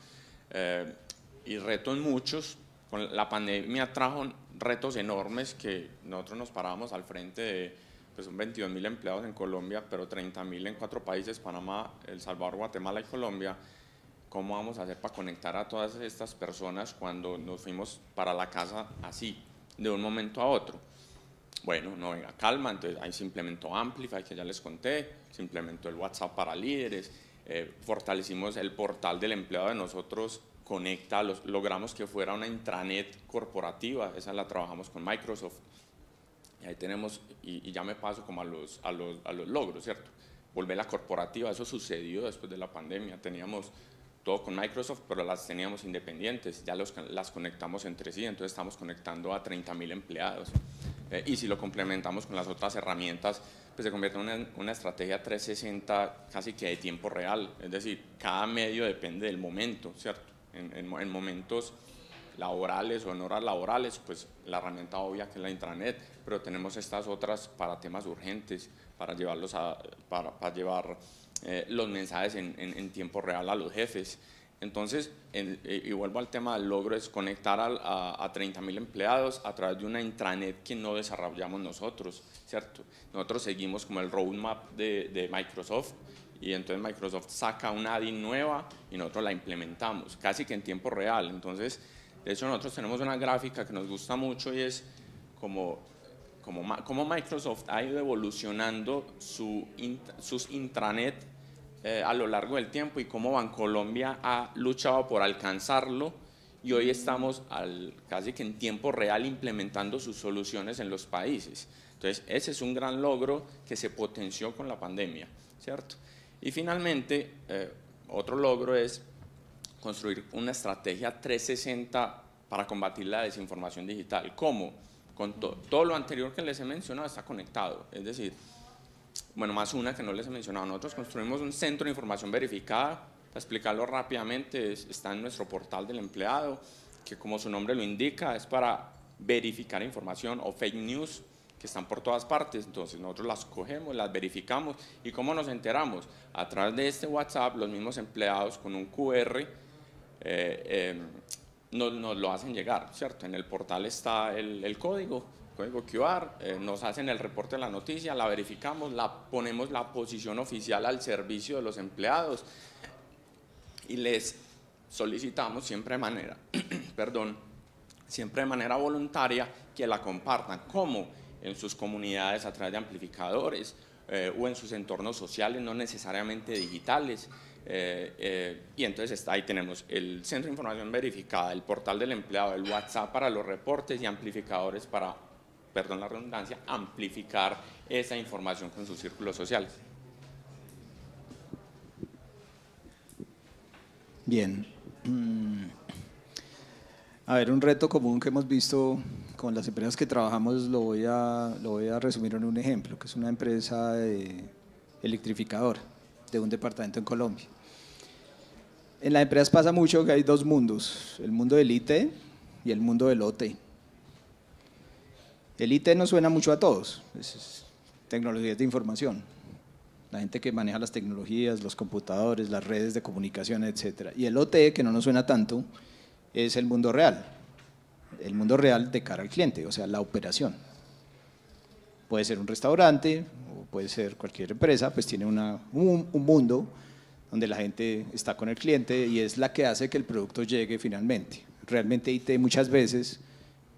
Y retos muchos. Con la pandemia trajo retos enormes, que nosotros nos parábamos al frente de, pues son 22.000 empleados en Colombia, pero 30.000 en 4 países: Panamá, El Salvador, Guatemala y Colombia. ¿Cómo vamos a hacer para conectar a todas estas personas cuando nos fuimos para la casa así, de un momento a otro? Bueno, no, venga, calma. Entonces ahí se implementó Amplify, que ya les conté, se implementó el WhatsApp para líderes, fortalecimos el portal del empleado de nosotros, Conecta, logramos que fuera una intranet corporativa, esa la trabajamos con Microsoft, y ahí tenemos, y ya me paso como a los logros, ¿cierto? Volver la corporativa, eso sucedió después de la pandemia, teníamos todo con Microsoft, pero las teníamos independientes, ya las conectamos entre sí, entonces estamos conectando a 30.000 empleados, y si lo complementamos con las otras herramientas, pues se convierte en una estrategia 360 casi que de tiempo real, es decir, cada medio depende del momento, ¿cierto? En momentos laborales o en horas laborales, pues la herramienta obvia que es la intranet, pero tenemos estas otras para temas urgentes, para llevarlos para llevar los mensajes en tiempo real a los jefes. Entonces, y vuelvo al tema del logro, es conectar a 30.000 empleados a través de una intranet que no desarrollamos nosotros, ¿cierto? Nosotros seguimos como el roadmap de Microsoft, y entonces Microsoft saca una ADI nueva y nosotros la implementamos, casi que en tiempo real. Entonces, de hecho, nosotros tenemos una gráfica que nos gusta mucho y es como Microsoft ha ido evolucionando sus intranet a lo largo del tiempo y cómo Bancolombia ha luchado por alcanzarlo, y hoy estamos casi que en tiempo real implementando sus soluciones en los países. Entonces, ese es un gran logro que se potenció con la pandemia, ¿cierto? Y finalmente, otro logro es construir una estrategia 360 para combatir la desinformación digital. ¿Cómo? Con todo lo anterior que les he mencionado está conectado, es decir, bueno, más una que no les he mencionado, nosotros construimos un centro de información verificada. Para explicarlo rápidamente, está en nuestro portal del empleado, que como su nombre lo indica, es para verificar información o fake news que están por todas partes. Entonces nosotros las cogemos, las verificamos. ¿Y cómo nos enteramos? A través de este WhatsApp, los mismos empleados con un QR nos lo hacen llegar, ¿cierto? En el portal está el código QR, nos hacen el reporte de la noticia, la verificamos, ponemos la posición oficial al servicio de los empleados y les solicitamos siempre de manera, siempre de manera voluntaria que la compartan, como en sus comunidades a través de amplificadores o en sus entornos sociales, no necesariamente digitales. Y entonces ahí tenemos el centro de información verificada, el portal del empleado, el WhatsApp para los reportes y amplificadores para, perdón la redundancia, amplificar esa información con sus círculos sociales. Bien. A ver, un reto común que hemos visto con las empresas que trabajamos lo voy a resumir en un ejemplo, que es una empresa electrificadora de un departamento en Colombia. En las empresas pasa mucho que hay dos mundos, el mundo del IT y el mundo del OT. El IT no suena mucho a todos, es tecnologías de información, la gente que maneja las tecnologías, los computadores, las redes de comunicación, etc. Y el OT, que no nos suena tanto, es el mundo real de cara al cliente, o sea, la operación. Puede ser un restaurante o puede ser cualquier empresa, pues tiene un mundo donde la gente está con el cliente y es la que hace que el producto llegue finalmente. Realmente IT muchas veces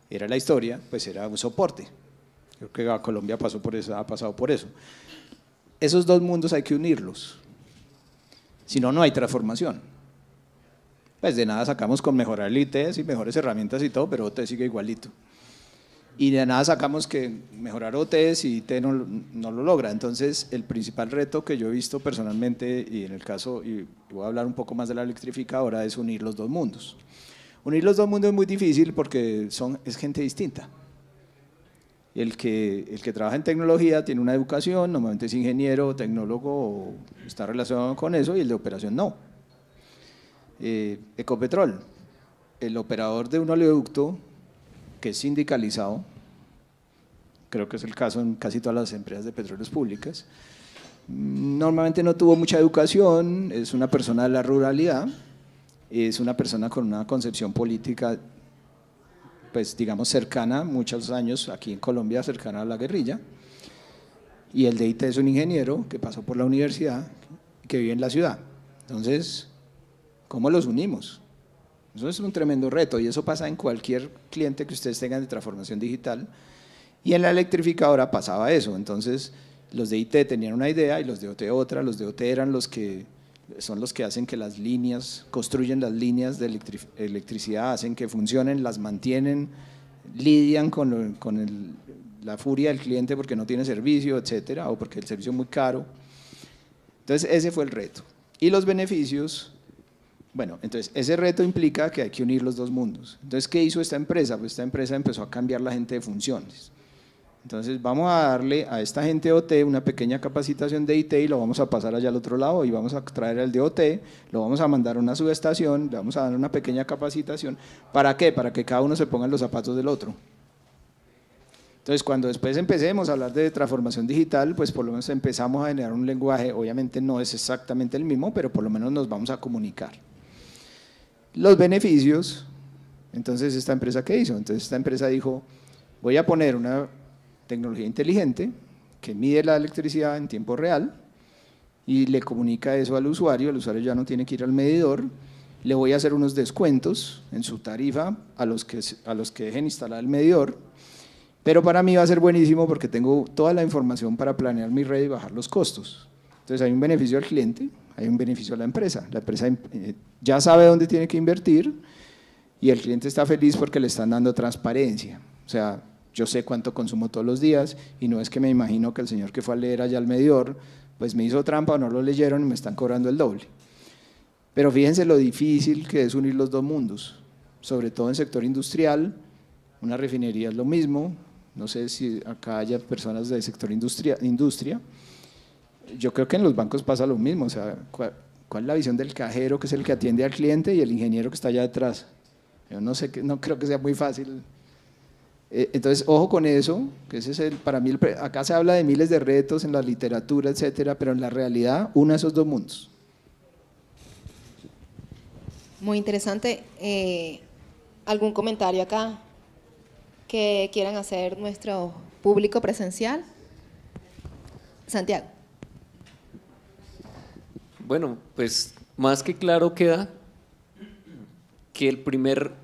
era la historia, pues era un soporte. Creo que Colombia ha pasado por eso. Esos dos mundos hay que unirlos, si no, no hay transformación. Pues de nada sacamos con mejorar el IT y mejores herramientas y todo, pero OT sigue igualito. Y de nada sacamos que mejorar OTs y IT no lo logra. Entonces, el principal reto que yo he visto personalmente, y en el caso, y voy a hablar un poco más de la electrificadora, es unir los dos mundos. Unir los dos mundos es muy difícil porque es gente distinta. El que trabaja en tecnología tiene una educación, normalmente es ingeniero, tecnólogo, o está relacionado con eso, y el de operación no. Ecopetrol, el operador de un oleoducto que es sindicalizado, creo que es el caso en casi todas las empresas de petróleos públicas, normalmente no tuvo mucha educación, es una persona de la ruralidad, es una persona con una concepción política, pues digamos cercana, muchos años aquí en Colombia, cercana a la guerrilla, y el de IT es un ingeniero que pasó por la universidad, que vive en la ciudad. Entonces, ¿cómo los unimos? Eso es un tremendo reto y eso pasa en cualquier cliente que ustedes tengan de transformación digital, y en la electrificadora pasaba eso. Entonces los de IT tenían una idea y los de OT otra. Los de OT son los que hacen que las líneas, construyen las líneas de electricidad, hacen que funcionen, las mantienen, lidian con la furia del cliente porque no tiene servicio, etcétera, o porque el servicio es muy caro. Entonces ese fue el reto. Y los beneficios. Bueno, entonces ese reto implica que hay que unir los dos mundos. Entonces, ¿qué hizo esta empresa? Pues esta empresa empezó a cambiar la gente de funciones. Entonces vamos a darle a esta gente de OT una pequeña capacitación de IT y lo vamos a pasar allá al otro lado y vamos a traer al de OT, lo vamos a mandar a una subestación, le vamos a dar una pequeña capacitación. ¿Para qué? Para que cada uno se ponga en los zapatos del otro. Entonces, cuando después empecemos a hablar de transformación digital, pues por lo menos empezamos a generar un lenguaje, obviamente no es exactamente el mismo, pero por lo menos nos vamos a comunicar. Los beneficios, entonces esta empresa ¿qué hizo? Entonces esta empresa dijo, voy a poner una tecnología inteligente que mide la electricidad en tiempo real y le comunica eso al usuario ya no tiene que ir al medidor, le voy a hacer unos descuentos en su tarifa a los que dejen instalar el medidor. Pero para mí va a ser buenísimo porque tengo toda la información para planear mi red y bajar los costos. Entonces hay un beneficio al cliente, hay un beneficio a la empresa. La empresa ya sabe dónde tiene que invertir y el cliente está feliz porque le están dando transparencia. O sea, yo sé cuánto consumo todos los días y no es que me imagino que el señor que fue a leer allá al medidor, pues me hizo trampa o no lo leyeron y me están cobrando el doble. Pero fíjense lo difícil que es unir los dos mundos, sobre todo en sector industrial, una refinería es lo mismo. No sé si acá haya personas del sector industria. Yo creo que en los bancos pasa lo mismo. O sea, ¿cuál es la visión del cajero, que es el que atiende al cliente, y el ingeniero que está allá detrás? Yo no sé, no creo que sea muy fácil. Entonces, ojo con eso, que ese es para mí, acá se habla de miles de retos en la literatura, etcétera, pero en la realidad, uno de esos dos mundos. Muy interesante. ¿Algún comentario acá que quieran hacer nuestro público presencial? Santiago. Bueno, pues más que claro queda que el primer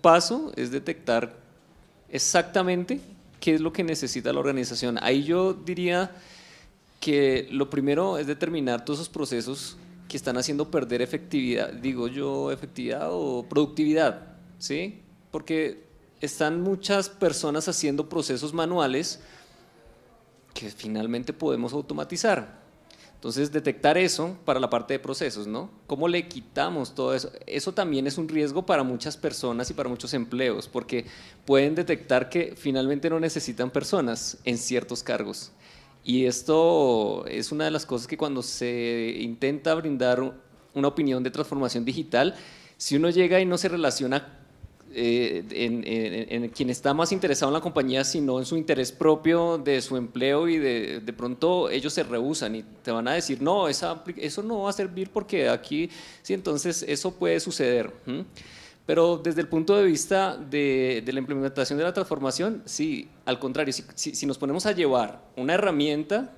paso es detectar exactamente qué es lo que necesita la organización. Ahí yo diría que lo primero es determinar todos esos procesos que están haciendo perder efectividad, efectividad o productividad, ¿sí? Porque están muchas personas haciendo procesos manuales que finalmente podemos automatizar. Entonces, detectar eso para la parte de procesos, ¿no? ¿Cómo le quitamos todo eso? Eso también es un riesgo para muchas personas y para muchos empleos, porque pueden detectar que finalmente no necesitan personas en ciertos cargos. Y esto es una de las cosas que cuando se intenta brindar una opinión de transformación digital, si uno llega y no se relaciona en quien está más interesado en la compañía, sino en su interés propio de su empleo, y de pronto ellos se rehúsan y te van a decir, no, eso no va a servir porque aquí, sí, entonces eso puede suceder. Pero desde el punto de vista de la implementación de la transformación, sí, al contrario, si nos ponemos a llevar una herramienta,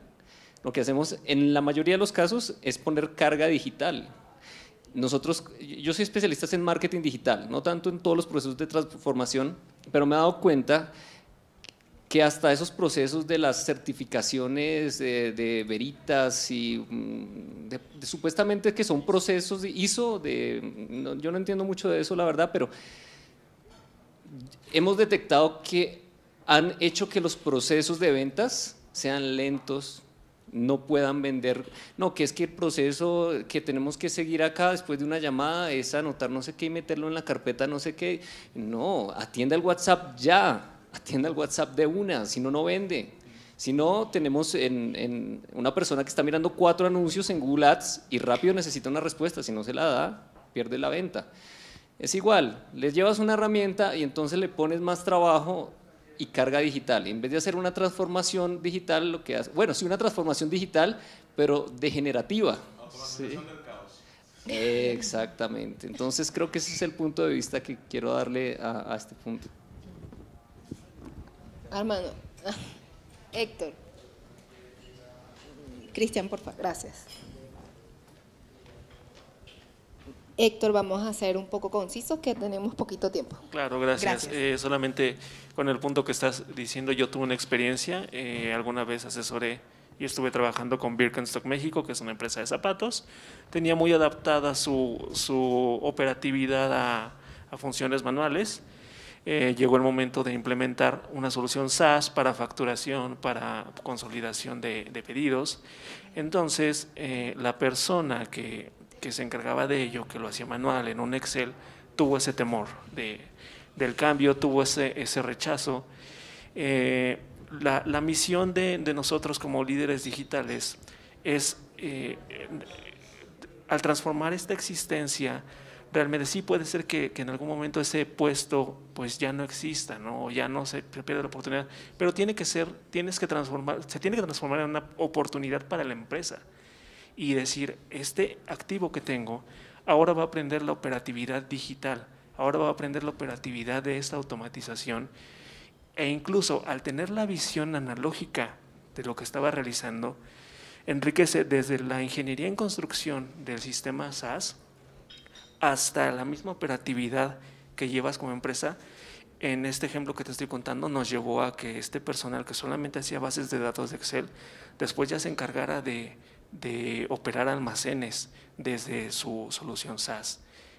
lo que hacemos en la mayoría de los casos es poner carga digital. Yo soy especialista en marketing digital, no tanto en todos los procesos de transformación, pero me he dado cuenta que hasta esos procesos de las certificaciones de Veritas y supuestamente que son procesos de ISO, yo no entiendo mucho de eso la verdad, pero hemos detectado que han hecho que los procesos de ventas sean lentos, no puedan vender, no, que es que el proceso que tenemos que seguir acá después de una llamada es anotar no sé qué y meterlo en la carpeta no sé qué. No, atienda el WhatsApp ya, atienda el WhatsApp de una, si no, no vende. Si no, tenemos en una persona que está mirando 4 anuncios en Google Ads y rápido necesita una respuesta, si no se la da, pierde la venta. Es igual, les llevas una herramienta y entonces le pones más trabajo y carga digital. En vez de hacer una transformación digital, lo que hace, bueno, sí, una transformación digital, pero degenerativa. Automatización del caos. Exactamente. Entonces creo que ese es el punto de vista que quiero darle a este punto. Armando. Héctor. Cristian, por favor. Gracias. Héctor, vamos a ser un poco concisos, que tenemos poquito tiempo. Claro, gracias. Solamente con el punto que estás diciendo, yo tuve una experiencia, alguna vez asesoré y estuve trabajando con Birkenstock México, que es una empresa de zapatos. Tenía muy adaptada su operatividad a funciones manuales. Llegó el momento de implementar una solución SaaS para facturación, para consolidación de pedidos. Entonces, la persona que se encargaba de ello, que lo hacía manual en un Excel, tuvo ese temor del cambio, tuvo ese rechazo. la misión de nosotros como líderes digitales es, al transformar esta existencia, realmente sí puede ser que en algún momento ese puesto pues ya no exista, ¿no? Ya no se pierde la oportunidad, pero se tiene que transformar en una oportunidad para la empresa y decir, este activo que tengo ahora va a aprender la operatividad digital, ahora va a aprender la operatividad de esta automatización, e incluso al tener la visión analógica de lo que estaba realizando, enriquece desde la ingeniería en construcción del sistema SaaS hasta la misma operatividad que llevas como empresa. En este ejemplo que te estoy contando nos llevó a que este personal que solamente hacía bases de datos de Excel, después ya se encargara de operar almacenes desde su solución SaaS.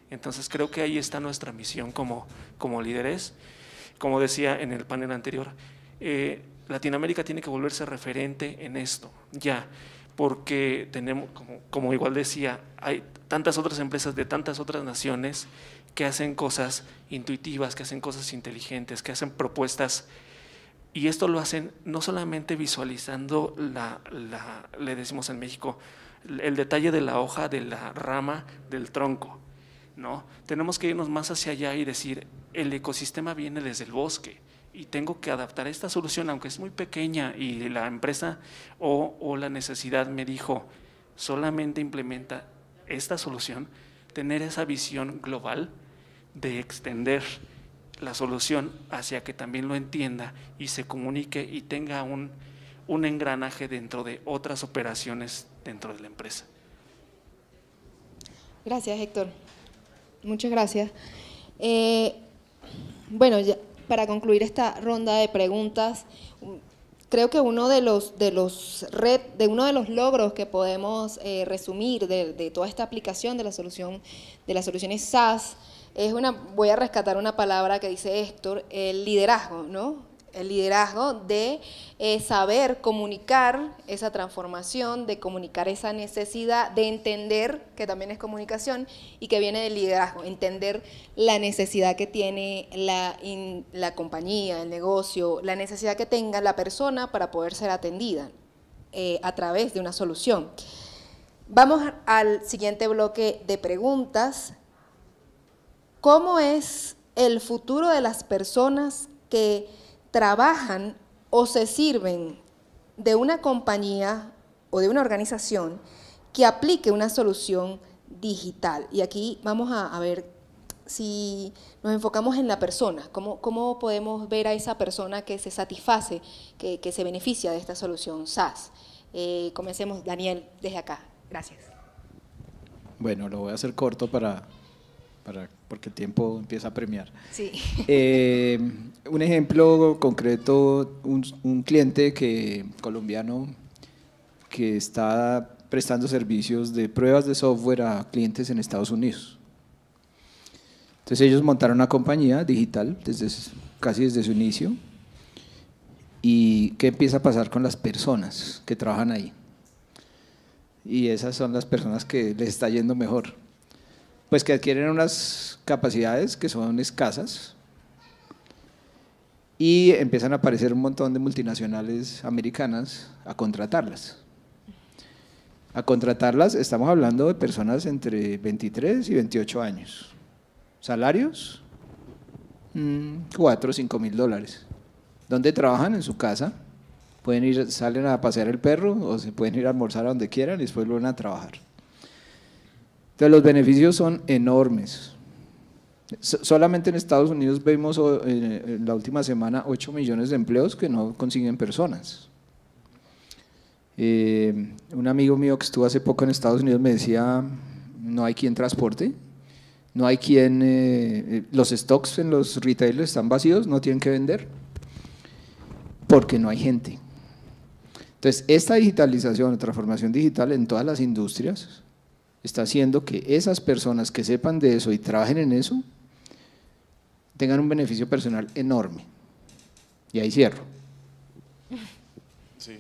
Entonces creo que ahí está nuestra misión como líderes. Como decía en el panel anterior, Latinoamérica tiene que volverse referente en esto, ya, porque tenemos, como igual decía, hay tantas otras empresas de tantas otras naciones que hacen cosas intuitivas, que hacen cosas inteligentes, que hacen propuestas, y esto lo hacen no solamente visualizando le decimos en México, el detalle de la hoja, de la rama, del tronco, ¿no? Tenemos que irnos más hacia allá y decir, el ecosistema viene desde el bosque y tengo que adaptar esta solución, aunque es muy pequeña y la empresa o la necesidad me dijo, solamente implementa esta solución, tener esa visión global de extender la solución hacia que también lo entienda y se comunique y tenga un engranaje dentro de otras operaciones dentro de la empresa. Gracias, Héctor. Muchas gracias. Bueno, ya, para concluir esta ronda de preguntas, creo que uno de los logros que podemos resumir de toda esta aplicación de las soluciones SaaS es voy a rescatar una palabra que dice Héctor, el liderazgo, ¿no? El liderazgo de saber comunicar esa transformación, de comunicar esa necesidad, de entender que también es comunicación y que viene del liderazgo, entender la necesidad que tiene la compañía, el negocio, la necesidad que tenga la persona para poder ser atendida a través de una solución. Vamos al siguiente bloque de preguntas. ¿Cómo es el futuro de las personas que trabajan o se sirven de una compañía o de una organización que aplique una solución digital? Y aquí vamos a ver si nos enfocamos en la persona, cómo podemos ver a esa persona que se satisface, que se beneficia de esta solución SaaS. Comencemos, Daniel, desde acá. Gracias. Bueno, lo voy a hacer corto porque el tiempo empieza a premiar. Sí. Un ejemplo concreto, un cliente colombiano que está prestando servicios de pruebas de software a clientes en Estados Unidos. Entonces ellos montaron una compañía digital casi desde su inicio. ¿Y qué empieza a pasar con las personas que trabajan ahí? Y esas son las personas que les está yendo mejor. Pues que adquieren unas capacidades que son escasas y empiezan a aparecer un montón de multinacionales americanas a contratarlas. Estamos hablando de personas entre 23 y 28 años. ¿Salarios? 4 o 5 mil dólares. ¿Dónde trabajan? En su casa. Salen a pasear el perro o se pueden ir a almorzar a donde quieran y después vuelven a trabajar. Entonces los beneficios son enormes. Solamente en Estados Unidos vemos en la última semana 8 millones de empleos que no consiguen personas. Un amigo mío que estuvo hace poco en Estados Unidos me decía, no hay quien transporte, no hay quien, los stocks en los retailers están vacíos, no tienen que vender, porque no hay gente. Entonces esta digitalización, transformación digital en todas las industrias, está haciendo que esas personas que sepan de eso y trabajen en eso tengan un beneficio personal enorme. Y ahí cierro. Sí.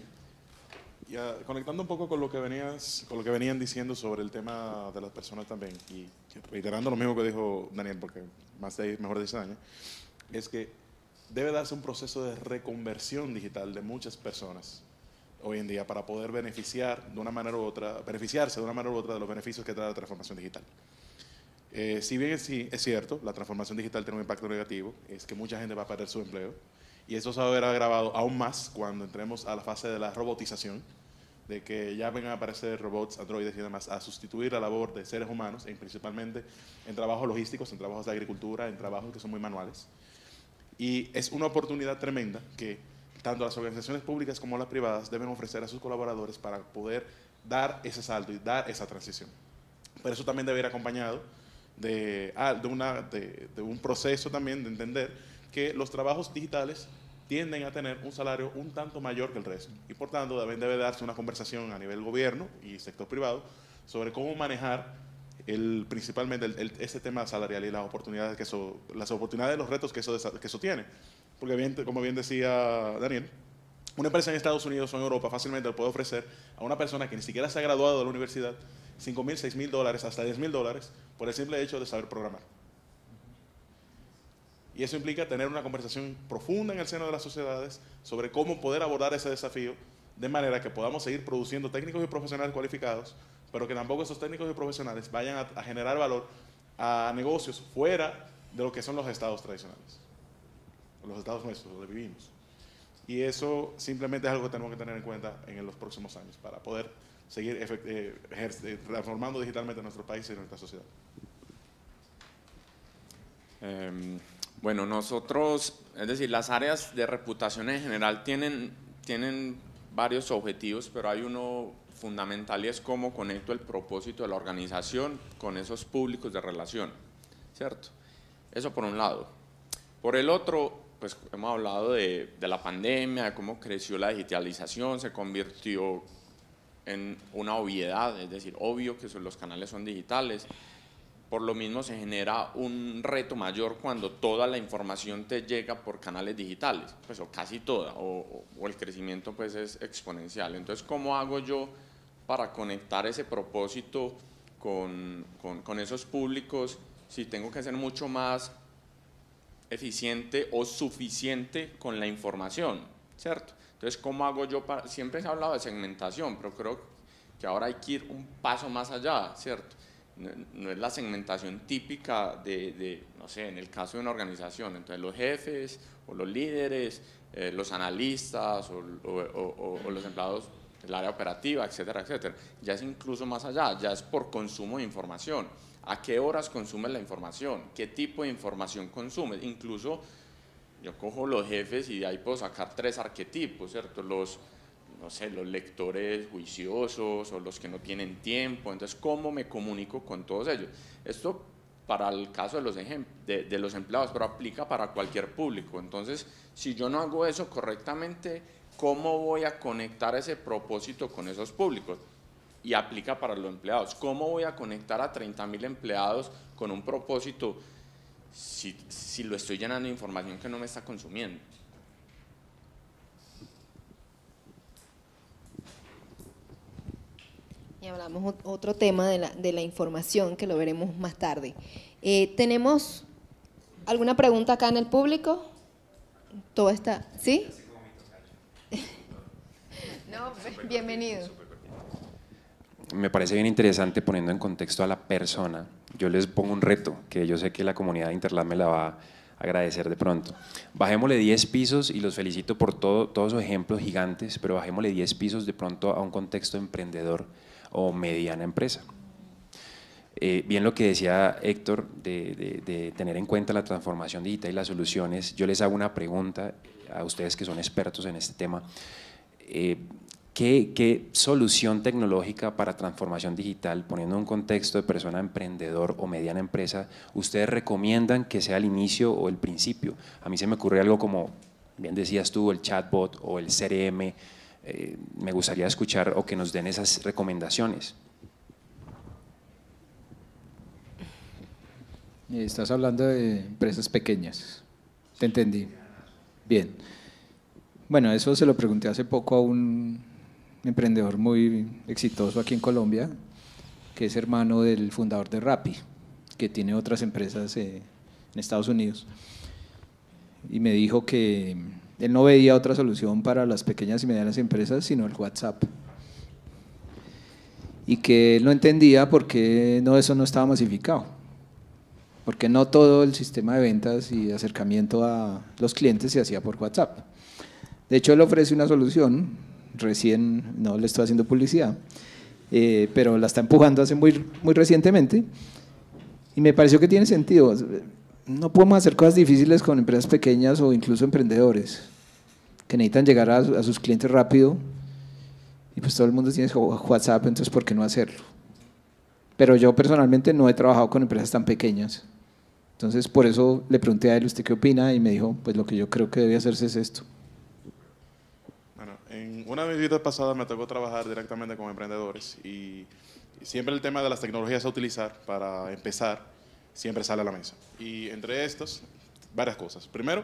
Y conectando un poco con lo que venían diciendo sobre el tema de las personas también, y reiterando lo mismo que dijo Daniel, porque más de ahí mejor de 10 años, es que debe darse un proceso de reconversión digital de muchas personas hoy en día para poder beneficiarse de una manera u otra de los beneficios que trae la transformación digital. Si bien es cierto, la transformación digital tiene un impacto negativo, es que mucha gente va a perder su empleo, y eso se va a ver agravado aún más cuando entremos a la fase de la robotización, de que ya vengan a aparecer robots, androides y demás a sustituir la labor de seres humanos, principalmente en trabajos logísticos, en trabajos de agricultura, en trabajos que son muy manuales. Y es una oportunidad tremenda que tanto las organizaciones públicas como las privadas deben ofrecer a sus colaboradores para poder dar ese salto y dar esa transición. Pero eso también debe ir acompañado de un proceso también de entender que los trabajos digitales tienden a tener un salario un tanto mayor que el resto, y por tanto también debe darse una conversación a nivel gobierno y sector privado sobre cómo manejar principalmente ese tema salarial y las oportunidades los retos que eso tiene. Porque bien, como bien decía Daniel, una empresa en Estados Unidos o en Europa fácilmente le puede ofrecer a una persona que ni siquiera se ha graduado de la universidad $5,000, $6,000, hasta $10,000 por el simple hecho de saber programar. Y eso implica tener una conversación profunda en el seno de las sociedades sobre cómo poder abordar ese desafío de manera que podamos seguir produciendo técnicos y profesionales cualificados, pero que tampoco esos técnicos y profesionales vayan a generar valor a negocios fuera de lo que son los estados tradicionales, los estados nuestros, donde vivimos. Y eso simplemente es algo que tenemos que tener en cuenta en los próximos años para poder seguir transformando digitalmente nuestro país y nuestra sociedad. Bueno, nosotros, es decir, las áreas de reputación en general tienen varios objetivos, pero hay uno fundamental y es cómo conecto el propósito de la organización con esos públicos de relación, ¿cierto? Eso por un lado. Por el otro, pues hemos hablado de la pandemia, de cómo creció la digitalización, se convirtió en una obviedad, es decir, obvio que los canales son digitales. Por lo mismo se genera un reto mayor cuando toda la información te llega por canales digitales, pues, o casi toda, o el crecimiento pues es exponencial. Entonces, ¿cómo hago yo para conectar ese propósito con esos públicos si tengo que ser mucho más eficiente o suficiente con la información, ¿cierto? Entonces, ¿cómo hago yo para...? Siempre se ha hablado de segmentación, pero creo que ahora hay que ir un paso más allá, ¿cierto? No es la segmentación típica no sé, en el caso de una organización, entonces los jefes o los líderes, los analistas o los empleados del área operativa, etcétera, etcétera. Ya es incluso más allá, ya es por consumo de información. ¿A qué horas consumes la información? ¿Qué tipo de información consumes? Incluso yo cojo los jefes y de ahí puedo sacar 3 arquetipos, ¿cierto? No sé, los lectores juiciosos o los que no tienen tiempo. Entonces, ¿cómo me comunico con todos ellos? Esto para el caso de los empleados, pero aplica para cualquier público. Entonces, si yo no hago eso correctamente, ¿cómo voy a conectar ese propósito con esos públicos? Y aplica para los empleados. ¿Cómo voy a conectar a 30,000 empleados con un propósito si lo estoy llenando de información que no me está consumiendo? Y hablamos otro tema de la información que lo veremos más tarde. ¿Tenemos alguna pregunta acá en el público? ¿Todo está? ¿Sí? No, bienvenido. Me parece bien interesante poniendo en contexto a la persona. Yo les pongo un reto que yo sé que la comunidad de Interlab me la va a agradecer de pronto. Bajémosle 10 pisos y los felicito por todos sus ejemplos gigantes, pero bajémosle 10 pisos de pronto a un contexto emprendedor o mediana empresa. Bien lo que decía Héctor de tener en cuenta la transformación digital y las soluciones, yo les hago una pregunta a ustedes que son expertos en este tema. ¿Qué solución tecnológica para transformación digital, poniendo un contexto de persona emprendedor o mediana empresa, ustedes recomiendan que sea el inicio o el principio? A mí se me ocurre algo como, bien decías tú, el chatbot o el CRM. Me gustaría escuchar o que nos den esas recomendaciones. Estás hablando de empresas pequeñas, te entendí. Bien. Bueno, eso se lo pregunté hace poco a un emprendedor muy exitoso aquí en Colombia, que es hermano del fundador de Rappi, que tiene otras empresas en Estados Unidos. y me dijo que él no veía otra solución para las pequeñas y medianas empresas sino el WhatsApp. Y que él no entendía por qué eso no estaba masificado, porque no todo el sistema de ventas y de acercamiento a los clientes se hacía por WhatsApp. De hecho, él ofrece una solución, recién, no le estoy haciendo publicidad, pero la está empujando hace muy recientemente, y me pareció que tiene sentido. No podemos hacer cosas difíciles con empresas pequeñas o incluso emprendedores que necesitan llegar a sus clientes rápido, y pues todo el mundo tiene WhatsApp, entonces ¿por qué no hacerlo? Pero yo personalmente no he trabajado con empresas tan pequeñas, entonces por eso le pregunté a él, ¿usted qué opina? Y me dijo, pues lo que yo creo que debe hacerse es esto. Bueno, en una de mis vidas pasadas me tocó trabajar directamente con emprendedores y siempre el tema de las tecnologías a utilizar para empezar siempre sale a la mesa. Y entre estos, varias cosas. Primero,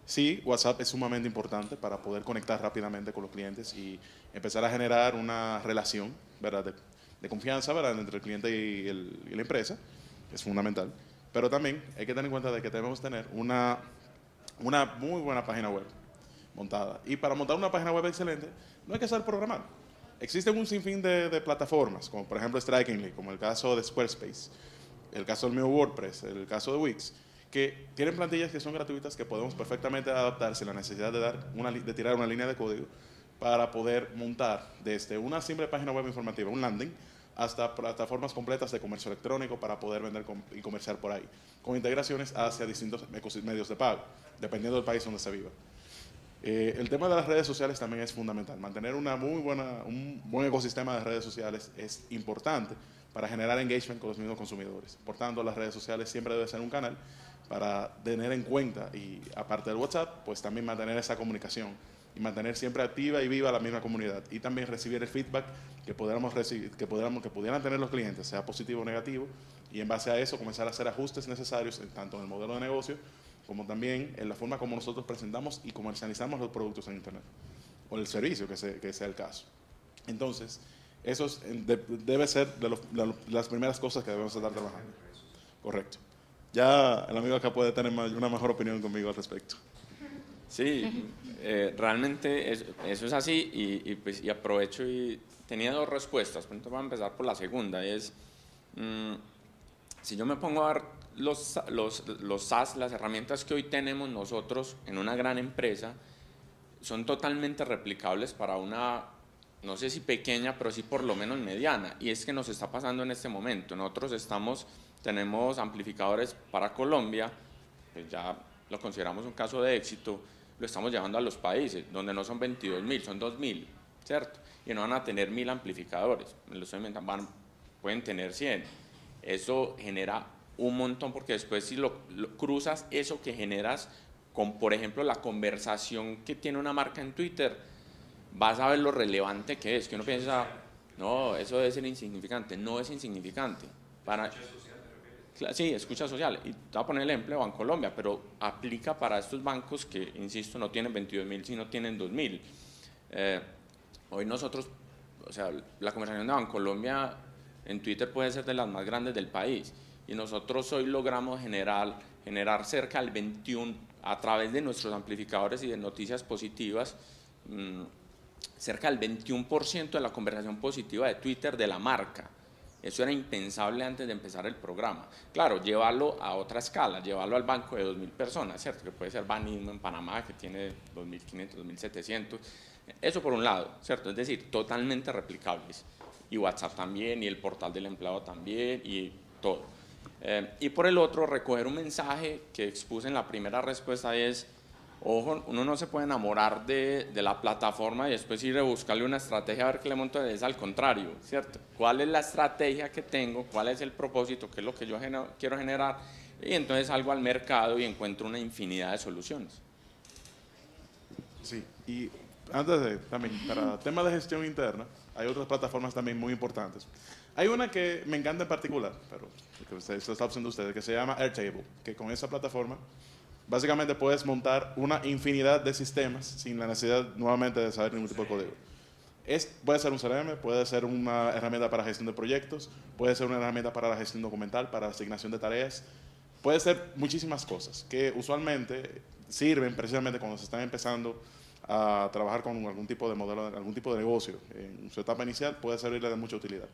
sí, WhatsApp es sumamente importante para poder conectar rápidamente con los clientes y empezar a generar una relación, ¿verdad?, de confianza, ¿verdad?, entre el cliente y la empresa. Es fundamental. Pero también hay que tener en cuenta de que debemos tener una muy buena página web montada. Y para montar una página web excelente, no hay que saber programar. Existen un sinfín de plataformas, como por ejemplo Strikingly, como el caso de Squarespace, el caso del mío WordPress, el caso de Wix, que tienen plantillas que son gratuitas que podemos perfectamente adaptar sin la necesidad de tirar una línea de código para poder montar desde una simple página web informativa, un landing, hasta plataformas completas de comercio electrónico para poder vender y comerciar por ahí, con integraciones hacia distintos medios de pago, dependiendo del país donde se viva. El tema de las redes sociales también es fundamental. Mantener un buen ecosistema de redes sociales es importante para generar engagement con los mismos consumidores. Por tanto, las redes sociales siempre deben ser un canal para tener en cuenta, y aparte del WhatsApp, pues también mantener esa comunicación y mantener siempre activa y viva la misma comunidad, y también recibir el feedback que pudieran tener los clientes, sea positivo o negativo, y en base a eso comenzar a hacer ajustes necesarios tanto en el modelo de negocio como también en la forma como nosotros presentamos y comercializamos los productos en Internet o el servicio que sea el caso. Entonces, eso debe ser de las primeras cosas que debemos estar trabajando. Correcto. Ya el amigo acá puede tener una mejor opinión conmigo al respecto. Sí, realmente eso es así, y aprovecho y tenía dos respuestas, pero entonces voy a empezar por la segunda, es si yo me pongo a ver los SaaS, las herramientas que hoy tenemos nosotros en una gran empresa, son totalmente replicables para una, no sé si pequeña, pero sí por lo menos mediana, y es que nos está pasando en este momento. Nosotros tenemos amplificadores para Colombia, pues ya lo consideramos un caso de éxito, lo estamos llevando a los países donde no son 22.000, son 2.000, ¿cierto? Y no van a tener 1.000 amplificadores, pueden tener 100. Eso genera un montón, porque después si lo cruzas eso que generas con, por ejemplo, la conversación que tiene una marca en Twitter, vas a ver lo relevante que es, que uno piensa, no, eso debe ser insignificante. No es insignificante. Sí, escucha social. Y te voy a poner el ejemplo de Bancolombia, pero aplica para estos bancos que, insisto, no tienen 22.000, sino tienen 2.000. Hoy nosotros, o sea, la conversación de Bancolombia en Twitter puede ser de las más grandes del país, y nosotros hoy logramos generar cerca del 21, a través de nuestros amplificadores y de noticias positivas, cerca del 21% de la conversación positiva de Twitter de la marca. Eso era impensable antes de empezar el programa. Claro, llevarlo a otra escala, llevarlo al banco de 2.000 personas, ¿cierto? Que puede ser Banismo en Panamá, que tiene 2.500, 2.700. Eso por un lado, ¿cierto? Es decir, totalmente replicables. Y WhatsApp también, y el portal del empleado también, y todo. Y por el otro, recoger un mensaje que expuse en la primera respuesta es, ojo, uno no se puede enamorar de la plataforma y después ir a buscarle una estrategia a ver qué le monto, es al contrario, ¿cierto? ¿Cuál es la estrategia que tengo? ¿Cuál es el propósito? ¿Qué es lo que yo quiero generar? Y entonces salgo al mercado y encuentro una infinidad de soluciones. Sí, y antes también, para temas de gestión interna, hay otras plataformas también muy importantes. Hay una que me encanta en particular, pero esta es la opción de ustedes, que se llama Airtable, que con esa plataforma básicamente puedes montar una infinidad de sistemas sin la necesidad nuevamente de saber ningún tipo de código. Puede ser un CRM, puede ser una herramienta para gestión de proyectos, puede ser una herramienta para la gestión documental, para la asignación de tareas, puede ser muchísimas cosas que usualmente sirven precisamente cuando se están empezando a trabajar con algún tipo de modelo, algún tipo de negocio. En su etapa inicial puede servirle de mucha utilidad.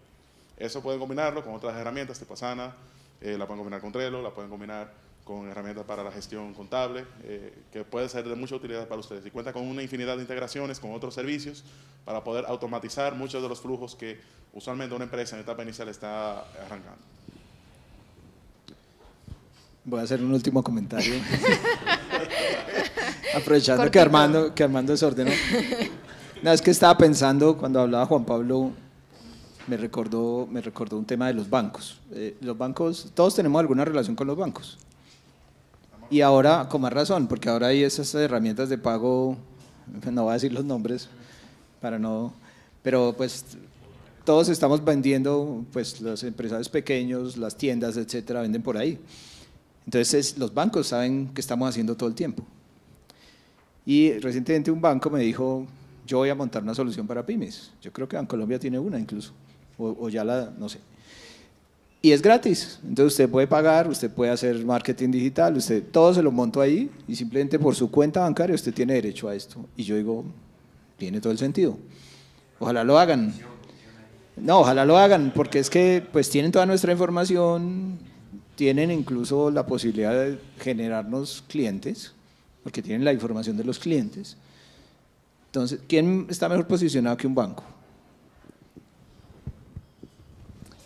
Eso pueden combinarlo con otras herramientas tipo Asana, la pueden combinar con Trello, la pueden combinar con herramientas para la gestión contable, que puede ser de mucha utilidad para ustedes. Y cuenta con una infinidad de integraciones con otros servicios para poder automatizar muchos de los flujos que usualmente una empresa en etapa inicial está arrancando. Voy a hacer un último comentario. Aprovechando que Armando desordenó. No, es que estaba pensando, cuando hablaba Juan Pablo, me recordó un tema de los bancos. Los bancos, todos tenemos alguna relación con los bancos. Y ahora, con más razón, porque ahora hay esas herramientas de pago, no voy a decir los nombres, pero pues todos estamos vendiendo, pues los empresarios pequeños, las tiendas, etcétera, venden por ahí. Entonces los bancos saben qué estamos haciendo todo el tiempo. Y recientemente un banco me dijo, yo voy a montar una solución para pymes. Yo creo que Bancolombia tiene una incluso, o ya no sé. Y es gratis, entonces usted puede pagar, usted puede hacer marketing digital, usted todo se lo monto ahí y simplemente por su cuenta bancaria usted tiene derecho a esto. Y yo digo, tiene todo el sentido. Ojalá lo hagan. No, ojalá lo hagan, porque es que pues tienen toda nuestra información, tienen incluso la posibilidad de generarnos clientes, porque tienen la información de los clientes. Entonces, ¿quién está mejor posicionado que un banco?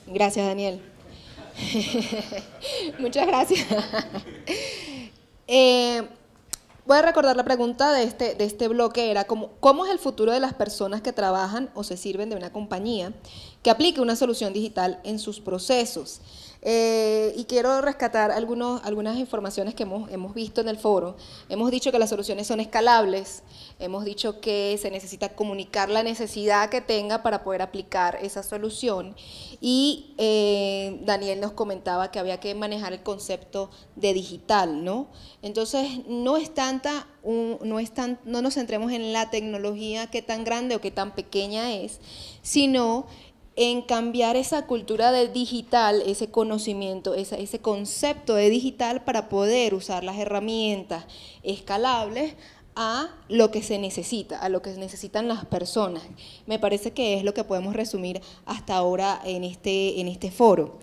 Gracias, Daniel. Muchas gracias. Voy a recordar la pregunta de este bloque, era ¿cómo es el futuro de las personas que trabajan o se sirven de una compañía que aplique una solución digital en sus procesos? Y quiero rescatar algunas informaciones que hemos visto en el foro. Hemos dicho que las soluciones son escalables, hemos dicho que se necesita comunicar la necesidad que tenga para poder aplicar esa solución, y Daniel nos comentaba que había que manejar el concepto de digital, ¿no? Entonces no nos centremos en la tecnología, qué tan grande o qué tan pequeña es, sino en cambiar esa cultura de digital, ese conocimiento, ese concepto de digital para poder usar las herramientas escalables a lo que se necesita, a lo que necesitan las personas. Me parece que es lo que podemos resumir hasta ahora en este foro.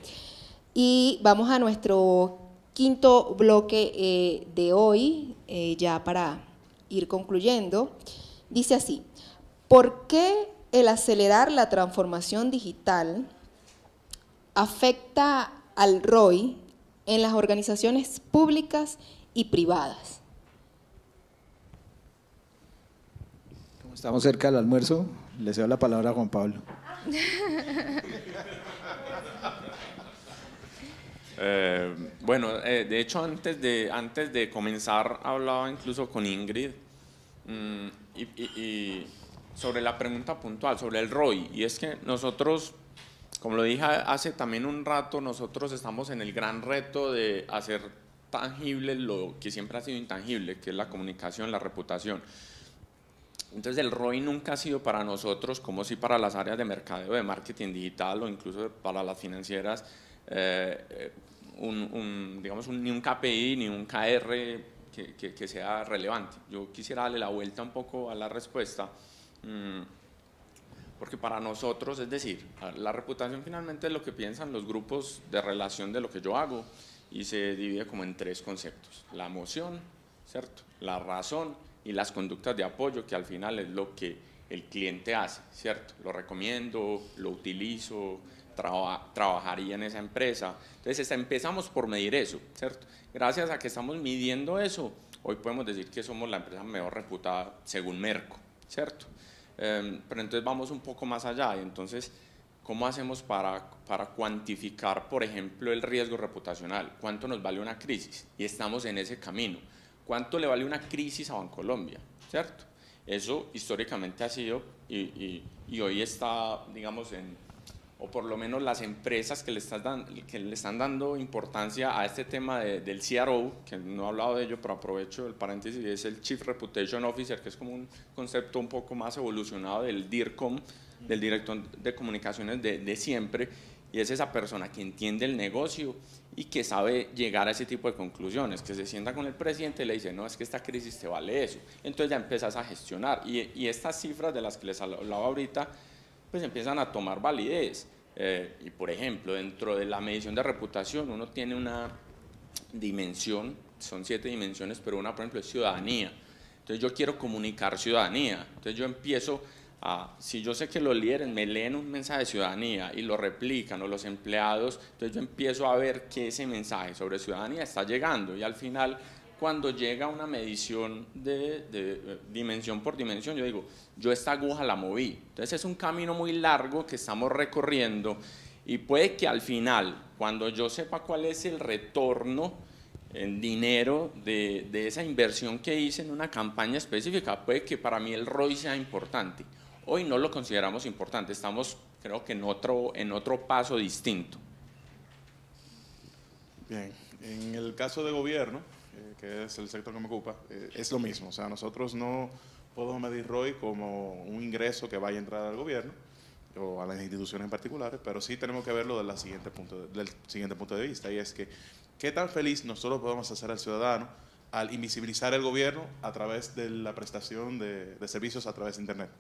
Y vamos a nuestro quinto bloque de hoy, ya para ir concluyendo. Dice así: ¿por qué el acelerar la transformación digital afecta al ROI en las organizaciones públicas y privadas? Como estamos cerca del almuerzo, le cedo la palabra a Juan Pablo. Bueno, de hecho antes de comenzar hablaba incluso con Ingrid y sobre la pregunta puntual, sobre el ROI, y es que nosotros, como lo dije hace también un rato, nosotros estamos en el gran reto de hacer tangible lo que siempre ha sido intangible, que es la comunicación, la reputación. Entonces el ROI nunca ha sido para nosotros, como si para las áreas de mercadeo, de marketing digital o incluso para las financieras, ni un KPI ni un KR que sea relevante. Yo quisiera darle la vuelta un poco a la respuesta, porque para nosotros, es decir, la reputación finalmente es lo que piensan los grupos de relación de lo que yo hago, y se divide como en tres conceptos: la emoción, ¿cierto?, la razón y las conductas de apoyo, que al final es lo que el cliente hace, ¿cierto? Lo recomiendo, lo utilizo, trabajaría en esa empresa. Entonces empezamos por medir eso, ¿cierto? Gracias a que estamos midiendo eso, hoy podemos decir que somos la empresa mejor reputada según Merco, ¿cierto? Pero entonces vamos un poco más allá, y entonces, ¿cómo hacemos para cuantificar, por ejemplo, el riesgo reputacional? ¿Cuánto nos vale una crisis? Y estamos en ese camino. ¿Cuánto le vale una crisis a Bancolombia? ¿Cierto? Eso históricamente ha sido, y hoy está, digamos, o por lo menos las empresas que le están dando importancia a este tema del CRO, que no he hablado de ello, pero aprovecho el paréntesis, es el Chief Reputation Officer, que es como un concepto un poco más evolucionado del DIRCOM, del director de comunicaciones de siempre, y es esa persona que entiende el negocio y que sabe llegar a ese tipo de conclusiones, que se sienta con el presidente y le dice, no, es que esta crisis te vale eso, entonces ya empiezas a gestionar, y estas cifras de las que les hablaba ahorita, pues empiezan a tomar validez, y por ejemplo, dentro de la medición de reputación, uno tiene una dimensión, son 7 dimensiones, pero una, por ejemplo, es ciudadanía. Entonces yo quiero comunicar ciudadanía, entonces yo empiezo si yo sé que los líderes me leen un mensaje de ciudadanía y lo replican, o los empleados, entonces yo empiezo a ver que ese mensaje sobre ciudadanía está llegando, y al final, cuando llega una medición de dimensión por dimensión, yo digo, yo esta aguja la moví. Entonces es un camino muy largo que estamos recorriendo, y puede que al final, cuando yo sepa cuál es el retorno en dinero de esa inversión que hice en una campaña específica, puede que para mí el ROI sea importante. Hoy no lo consideramos importante, estamos creo que en otro paso distinto. Bien, en el caso de gobierno, que es el sector que me ocupa, es lo mismo. O sea, nosotros no podemos medir ROI como un ingreso que vaya a entrar al gobierno o a las instituciones en particulares, pero sí tenemos que verlo del siguiente punto de vista, y es que qué tan feliz nosotros podemos hacer al ciudadano al invisibilizar el gobierno a través de la prestación de servicios a través de Internet.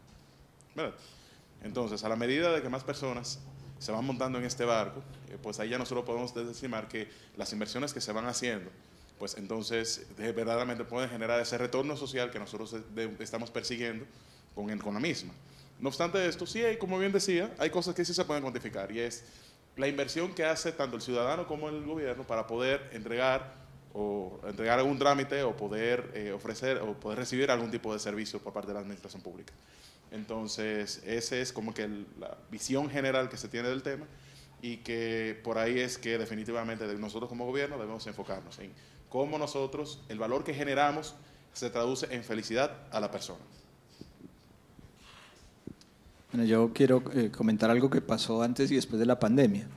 ¿Verdad? Entonces, a la medida de que más personas se van montando en este barco, pues ahí ya nosotros podemos estimar que las inversiones que se van haciendo, pues entonces verdaderamente pueden generar ese retorno social que nosotros estamos persiguiendo con la misma. No obstante esto, sí hay, como bien decía, hay cosas que sí se pueden cuantificar, y es la inversión que hace tanto el ciudadano como el gobierno para poder entregar algún trámite, o poder ofrecer o poder recibir algún tipo de servicio por parte de la administración pública. Entonces, esa es como que la visión general que se tiene del tema, y que por ahí es que definitivamente nosotros como gobierno debemos enfocarnos en cómo nosotros, el valor que generamos se traduce en felicidad a la persona. Bueno, yo quiero comentar algo que pasó antes y después de la pandemia.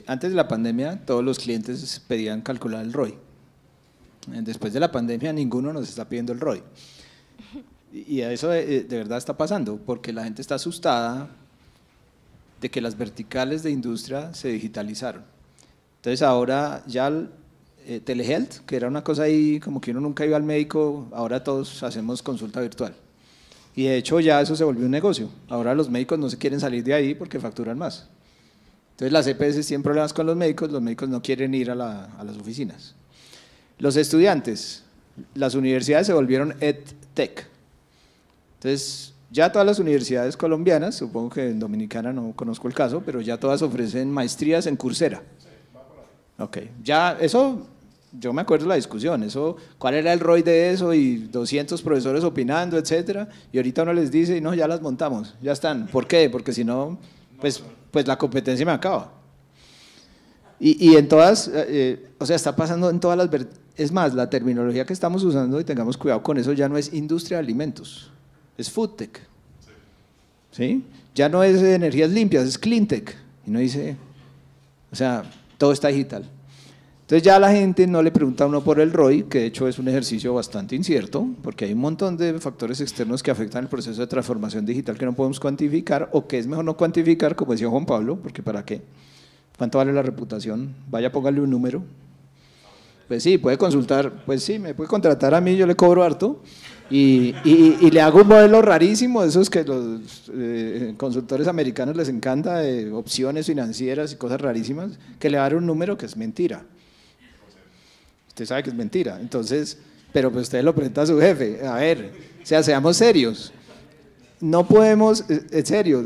Antes de la pandemia, todos los clientes pedían calcular el ROI. Después de la pandemia, ninguno nos está pidiendo el ROI. Y eso de verdad está pasando, porque la gente está asustada de que las verticales de industria se digitalizaron. Entonces ahora ya telehealth, que era una cosa ahí como que uno nunca iba al médico, ahora todos hacemos consulta virtual. Y de hecho ya eso se volvió un negocio. Ahora los médicos no se quieren salir de ahí porque facturan más. Entonces las EPS tienen problemas con los médicos no quieren ir a las oficinas. Los estudiantes, las universidades se volvieron EdTech. Entonces, ya todas las universidades colombianas, supongo que en Dominicana no conozco el caso, pero ya todas ofrecen maestrías en Coursera. Ok, ya eso, yo me acuerdo de la discusión, eso, ¿cuál era el ROI de eso? Y 200 profesores opinando, etcétera, y ahorita uno les dice, no, ya las montamos, ya están. ¿Por qué? Porque si no, pues la competencia me acaba. Y en todas, o sea, está pasando en todas las… Es más, la terminología que estamos usando, y tengamos cuidado con eso, ya no es industria de alimentos. Es food tech, ¿sí? Ya no es energías limpias, es clean tech. Y no dice, o sea, todo está digital. Entonces ya la gente no le pregunta a uno por el ROI, que de hecho es un ejercicio bastante incierto, porque hay un montón de factores externos que afectan el proceso de transformación digital que no podemos cuantificar, o que es mejor no cuantificar, como decía Juan Pablo, porque ¿para qué? ¿Cuánto vale la reputación? Vaya, póngale un número. Pues sí, puede consultar, pues sí, me puede contratar a mí, yo le cobro harto, y le hago un modelo rarísimo, esos que los consultores americanos les encanta, de opciones financieras y cosas rarísimas, que le va a dar un número que es mentira. Usted sabe que es mentira, entonces, pero pues usted lo presenta a su jefe. A ver, o sea, seamos serios. No podemos, en serio,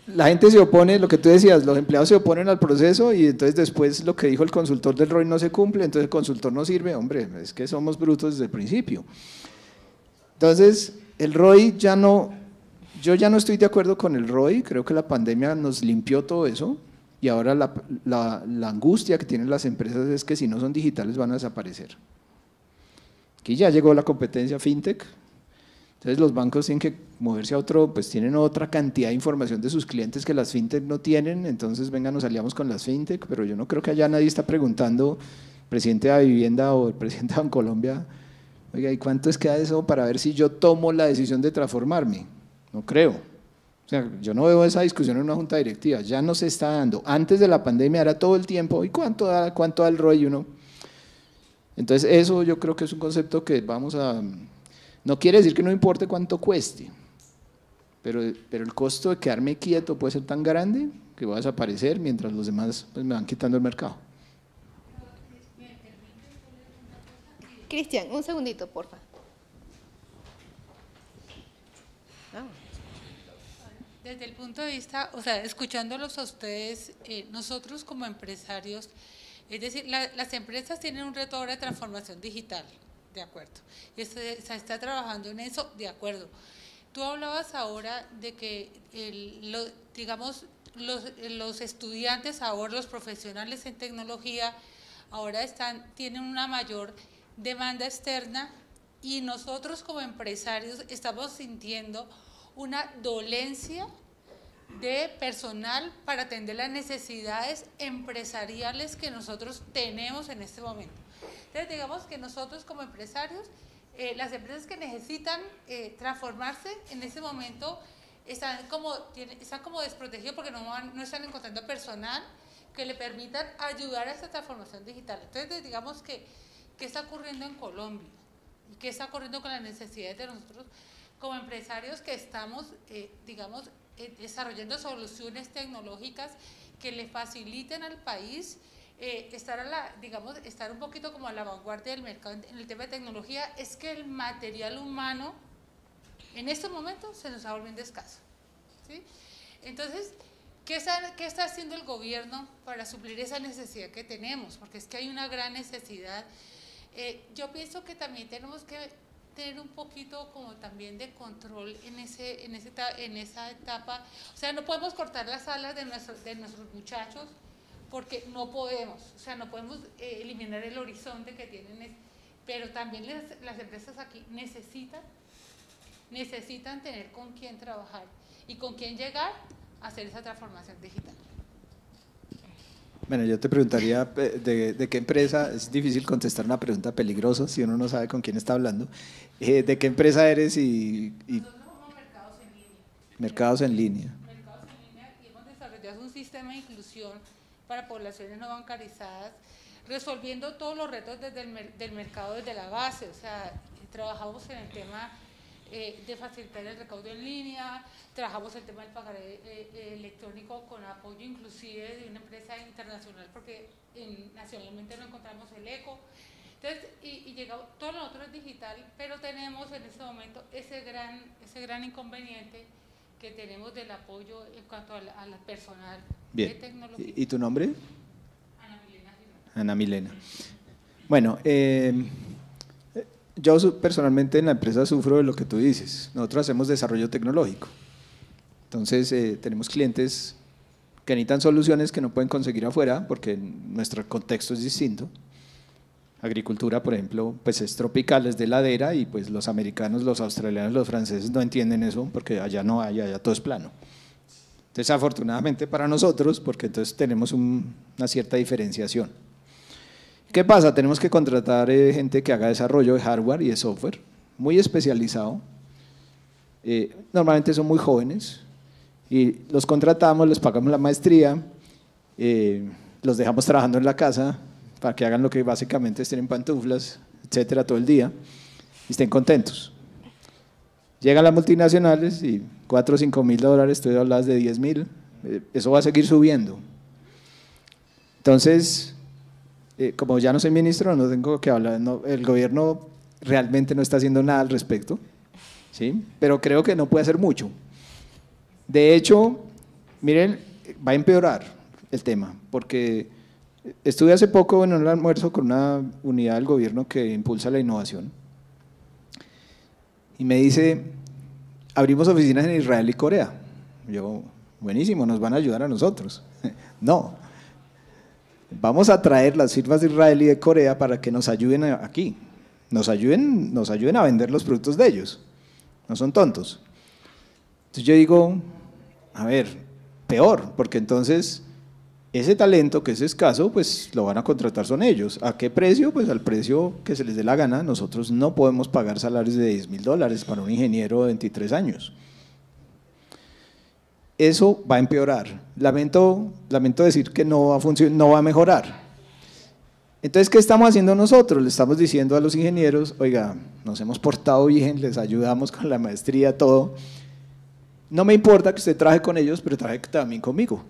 la gente se opone, lo que tú decías, los empleados se oponen al proceso, y entonces después lo que dijo el consultor del ROI no se cumple, entonces el consultor no sirve. Hombre, es que somos brutos desde el principio. Entonces, el ROI ya no, yo ya no estoy de acuerdo con el ROI, creo que la pandemia nos limpió todo eso, y ahora la angustia que tienen las empresas es que si no son digitales van a desaparecer. Aquí ya llegó la competencia fintech, entonces los bancos tienen que moverse a otro, pues tienen otra cantidad de información de sus clientes que las fintech no tienen, entonces venga, nos aliamos con las fintech, pero yo no creo que allá nadie está preguntando, presidente de la vivienda o el presidente de Bancolombia, oiga, ¿y cuánto es que da eso para ver si yo tomo la decisión de transformarme? No creo. O sea, yo no veo esa discusión en una junta directiva, ya no se está dando. Antes de la pandemia era todo el tiempo, ¿y cuánto da el ROI uno? Entonces eso yo creo que es un concepto que vamos a… No quiere decir que no importe cuánto cueste, pero el costo de quedarme quieto puede ser tan grande que voy a desaparecer mientras los demás pues, me van quitando el mercado. Cristian, un segundito, porfa. Desde el punto de vista, o sea, escuchándolos a ustedes, nosotros como empresarios, es decir, las empresas tienen un reto ahora de transformación digital, de acuerdo, y se está trabajando en eso, de acuerdo. Tú hablabas ahora de que, digamos, los estudiantes ahora, los profesionales en tecnología, ahora tienen una mayor demanda externa y nosotros como empresarios estamos sintiendo una dolencia de personal para atender las necesidades empresariales que nosotros tenemos en este momento. Entonces, digamos que nosotros como empresarios, las empresas que necesitan transformarse en este momento están como desprotegidos porque no están encontrando personal que le permitan ayudar a esta transformación digital. Entonces, digamos que, ¿qué está ocurriendo en Colombia? ¿Y qué está ocurriendo con las necesidades de nosotros como empresarios que estamos, digamos, desarrollando soluciones tecnológicas que le faciliten al país estar un poquito como a la vanguardia del mercado en el tema de tecnología? Es que el material humano en este momento se nos está volviendo escaso, ¿sí? Entonces, ¿qué está haciendo el gobierno para suplir esa necesidad que tenemos? Porque es que hay una gran necesidad. Yo pienso que también tenemos que tener un poquito como también de control en esa etapa. O sea, no podemos cortar las alas de nuestros muchachos porque no podemos, o sea, no podemos eliminar el horizonte que tienen, pero también las empresas aquí necesitan tener con quién trabajar y con quién llegar a hacer esa transformación digital. Bueno, yo te preguntaría de qué empresa, es difícil contestar una pregunta peligrosa si uno no sabe con quién está hablando. ¿De qué empresa eres Nosotros somos mercados en línea. Mercados en línea. Mercados en línea, y hemos desarrollado un sistema de inclusión para poblaciones no bancarizadas, resolviendo todos los retos del mercado desde la base. O sea, trabajamos en el tema de facilitar el recaudo en línea, trabajamos el tema del pagaré electrónico con apoyo inclusive de una empresa internacional porque nacionalmente no encontramos el eco. Entonces, y llegamos, todo lo otro es digital, pero tenemos en este momento ese gran inconveniente que tenemos del apoyo en cuanto al personal de tecnología. ¿Y tu nombre? Ana Milena Girona. Ana Milena. Bueno, yo personalmente en la empresa sufro de lo que tú dices. Nosotros hacemos desarrollo tecnológico. Entonces, tenemos clientes que necesitan soluciones que no pueden conseguir afuera porque nuestro contexto es distinto. Agricultura, por ejemplo, pues es tropical, es de ladera y pues los americanos, los australianos, los franceses no entienden eso porque allá no hay, allá todo es plano. Entonces, afortunadamente para nosotros, porque entonces tenemos una cierta diferenciación. ¿Qué pasa? Tenemos que contratar gente que haga desarrollo de hardware y de software, muy especializado. Normalmente son muy jóvenes y los contratamos, les pagamos la maestría, los dejamos trabajando en la casa para que hagan lo que básicamente estén en pantuflas, etcétera, todo el día y estén contentos. Llegan las multinacionales y $4 o $5.000, tú hablas de 10.000, eso va a seguir subiendo. Entonces, como ya no soy ministro, no tengo que hablar, el gobierno realmente no está haciendo nada al respecto, ¿sí? Pero creo que no puede hacer mucho. De hecho, miren, va a empeorar el tema, porque estuve hace poco en un almuerzo con una unidad del gobierno que impulsa la innovación y me dice, abrimos oficinas en Israel y Corea. Yo, buenísimo, nos van a ayudar a nosotros. No, vamos a traer las firmas de Israel y de Corea para que nos ayuden aquí, nos ayuden a vender los productos de ellos, no son tontos. Entonces yo digo, a ver, peor, porque entonces ese talento que es escaso, pues lo van a contratar son ellos. ¿A qué precio? Pues al precio que se les dé la gana. Nosotros no podemos pagar salarios de $10.000 para un ingeniero de 23 años. eso va a empeorar. Lamento decir que no va a funcionar, no va a mejorar. Entonces, ¿qué estamos haciendo nosotros? Le estamos diciendo a los ingenieros, oiga, nos hemos portado bien, les ayudamos con la maestría, todo. No me importa que usted trabaje con ellos, pero trabaje también conmigo.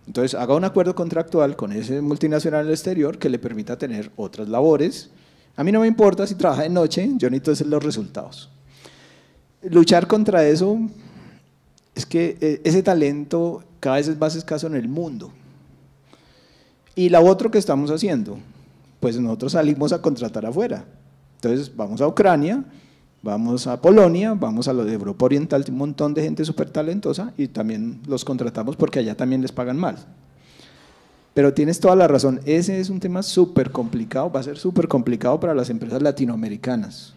Entonces, haga un acuerdo contractual con ese multinacional en el exterior que le permita tener otras labores. A mí no me importa si trabaja de noche, yo necesito hacer los resultados. Luchar contra eso es que ese talento cada vez es más escaso en el mundo. Y lo otro que estamos haciendo, pues nosotros salimos a contratar afuera. Entonces vamos a Ucrania, vamos a Polonia, vamos a lo de Europa Oriental, un montón de gente súper talentosa y también los contratamos porque allá también les pagan mal. Pero tienes toda la razón, ese es un tema súper complicado, va a ser súper complicado para las empresas latinoamericanas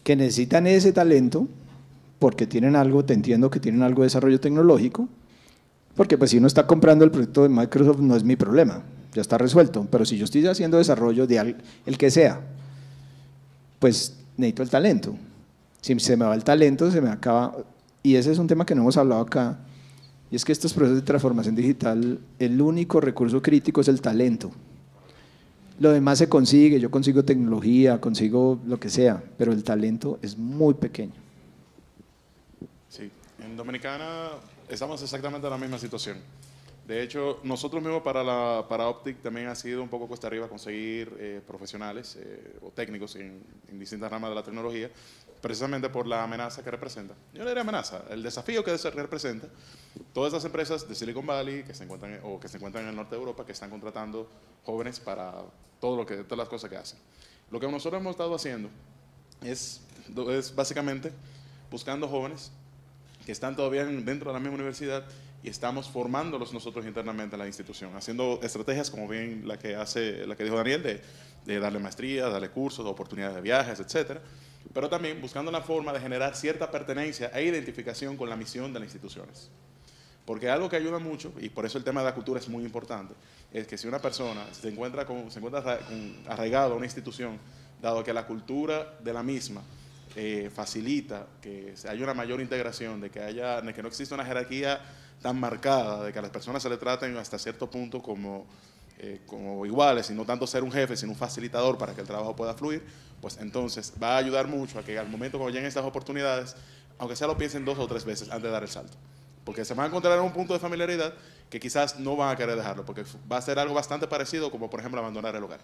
que necesitan ese talento porque tienen algo, te entiendo que tienen algo de desarrollo tecnológico, porque pues si uno está comprando el proyecto de Microsoft no es mi problema, ya está resuelto, pero si yo estoy haciendo desarrollo de el que sea, pues necesito el talento. Si se me va el talento, se me acaba, y ese es un tema que no hemos hablado acá, y es que estos procesos de transformación digital, el único recurso crítico es el talento. Lo demás se consigue, yo consigo tecnología, consigo lo que sea, pero el talento es muy pequeño. Sí, en Dominicana estamos exactamente en la misma situación. De hecho, nosotros mismos para Optic también ha sido un poco cuesta arriba conseguir profesionales o técnicos en distintas ramas de la tecnología, precisamente por la amenaza que representa. Yo le diría amenaza, el desafío que representa todas esas empresas de Silicon Valley que se encuentran en el norte de Europa, que están contratando jóvenes para todas las cosas que hacen. Lo que nosotros hemos estado haciendo es básicamente buscando jóvenes que están todavía dentro de la misma universidad y estamos formándolos nosotros internamente en la institución, haciendo estrategias como bien la que dijo Daniel, de darle maestrías, darle cursos, oportunidades de viajes, etcétera, pero también buscando la forma de generar cierta pertenencia e identificación con la misión de las instituciones. Porque algo que ayuda mucho, y por eso el tema de la cultura es muy importante, es que si una persona se encuentra arraigado a una institución, dado que la cultura de la misma facilita que haya una mayor integración, de que no exista una jerarquía tan marcada, de que a las personas se le traten hasta cierto punto como iguales, y no tanto ser un jefe, sino un facilitador para que el trabajo pueda fluir, pues entonces va a ayudar mucho a que al momento cuando lleguen estas oportunidades, aunque sea lo piensen 2 o 3 veces antes de dar el salto. Porque se van a encontrar en un punto de familiaridad que quizás no van a querer dejarlo, porque va a ser algo bastante parecido como, por ejemplo, abandonar el hogar.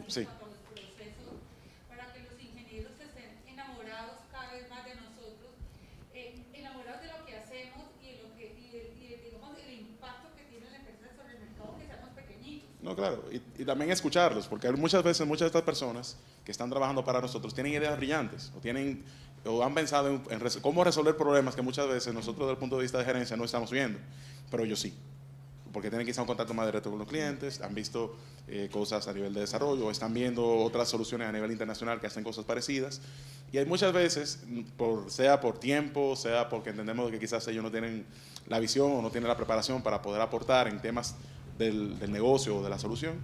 Sí. Para que los ingenieros estén enamorados cada vez más de nosotros, enamorados de lo que hacemos y digamos, el impacto que tiene la empresa sobre el mercado, que seamos pequeñitos. No, claro, y también escucharlos, porque muchas veces muchas de estas personas que están trabajando para nosotros tienen ideas brillantes o han pensado en cómo resolver problemas que muchas veces nosotros desde el punto de vista de gerencia no estamos viendo, pero ellos sí. Porque tienen quizá un contacto más directo con los clientes, han visto cosas a nivel de desarrollo, están viendo otras soluciones a nivel internacional que hacen cosas parecidas. Y hay muchas veces, sea por tiempo, sea porque entendemos que quizás ellos no tienen la visión o no tienen la preparación para poder aportar en temas del negocio o de la solución,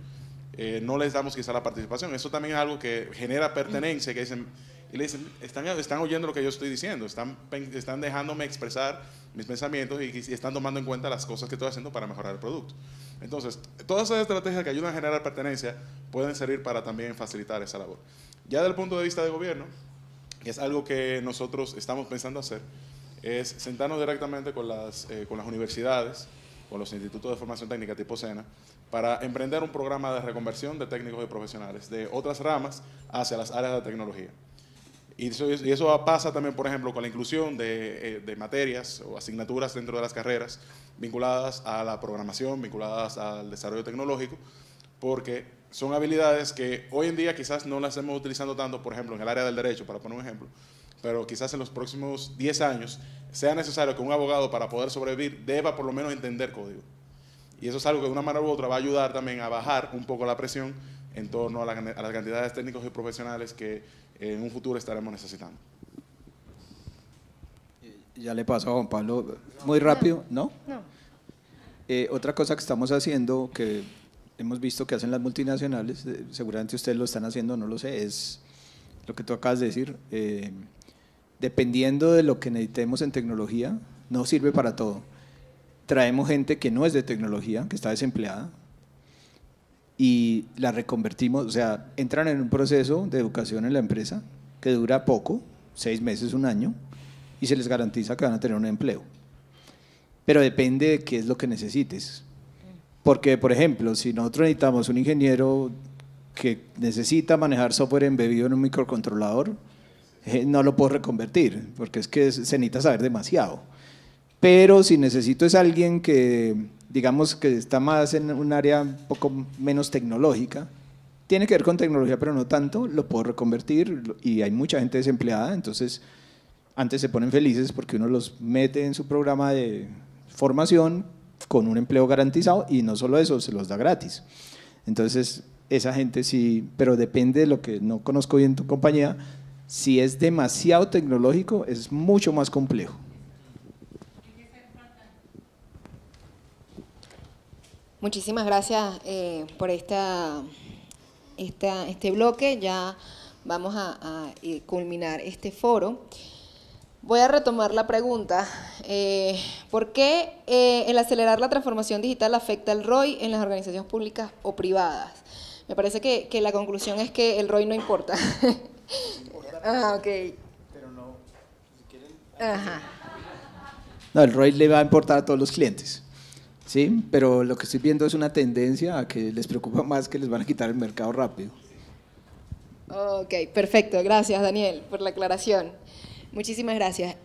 no les damos quizá la participación. Eso también es algo que genera pertenencia, que dicen, y le dicen, están oyendo lo que yo estoy diciendo, están dejándome expresar mis pensamientos y están tomando en cuenta las cosas que estoy haciendo para mejorar el producto. Entonces, todas esas estrategias que ayudan a generar pertenencia pueden servir para también facilitar esa labor. Ya desde el punto de vista de gobierno, que es algo que nosotros estamos pensando hacer, es sentarnos directamente con las universidades, con los institutos de formación técnica tipo SENA, para emprender un programa de reconversión de técnicos y profesionales de otras ramas hacia las áreas de tecnología. Y eso pasa también, por ejemplo, con la inclusión de materias o asignaturas dentro de las carreras vinculadas a la programación, vinculadas al desarrollo tecnológico, porque son habilidades que hoy en día quizás no las estamos utilizando tanto, por ejemplo, en el área del derecho, para poner un ejemplo, pero quizás en los próximos 10 años sea necesario que un abogado, para poder sobrevivir, deba por lo menos entender código. Y eso es algo que de una manera u otra va a ayudar también a bajar un poco la presión en torno a las cantidades de técnicos y profesionales que en un futuro estaremos necesitando. Ya le paso a Juan Pablo muy rápido, ¿no? No. Otra cosa que estamos haciendo, que hemos visto que hacen las multinacionales, seguramente ustedes lo están haciendo, no lo sé, es lo que tú acabas de decir, dependiendo de lo que necesitemos en tecnología, no sirve para todo. Traemos gente que no es de tecnología, que está desempleada, y la reconvertimos, o sea, entran en un proceso de educación en la empresa que dura poco, 6 meses, 1 año, y se les garantiza que van a tener un empleo. Pero depende de qué es lo que necesites. Porque, por ejemplo, si nosotros necesitamos un ingeniero que necesita manejar software embebido en un microcontrolador, no lo puedo reconvertir, porque es que se necesita saber demasiado. Pero si necesito es alguien que, digamos, que está más en un área un poco menos tecnológica, tiene que ver con tecnología, pero no tanto, lo puedo reconvertir, y hay mucha gente desempleada, entonces antes se ponen felices porque uno los mete en su programa de formación con un empleo garantizado, y no solo eso, se los da gratis. Entonces, esa gente sí, pero depende de lo que no conozco bien tu compañía. Si es demasiado tecnológico, es mucho más complejo. Muchísimas gracias por este bloque. Ya vamos a culminar este foro. Voy a retomar la pregunta. ¿Por qué el acelerar la transformación digital afecta al ROI en las organizaciones públicas o privadas? Me parece que la conclusión es que el ROI no importa. Ok. Pero no, si quieren… Ajá. No, el ROI le va a importar a todos los clientes, ¿sí? Pero lo que estoy viendo es una tendencia a que les preocupa más que les van a quitar el mercado rápido. Ok, perfecto. Gracias, Daniel, por la aclaración. Muchísimas gracias.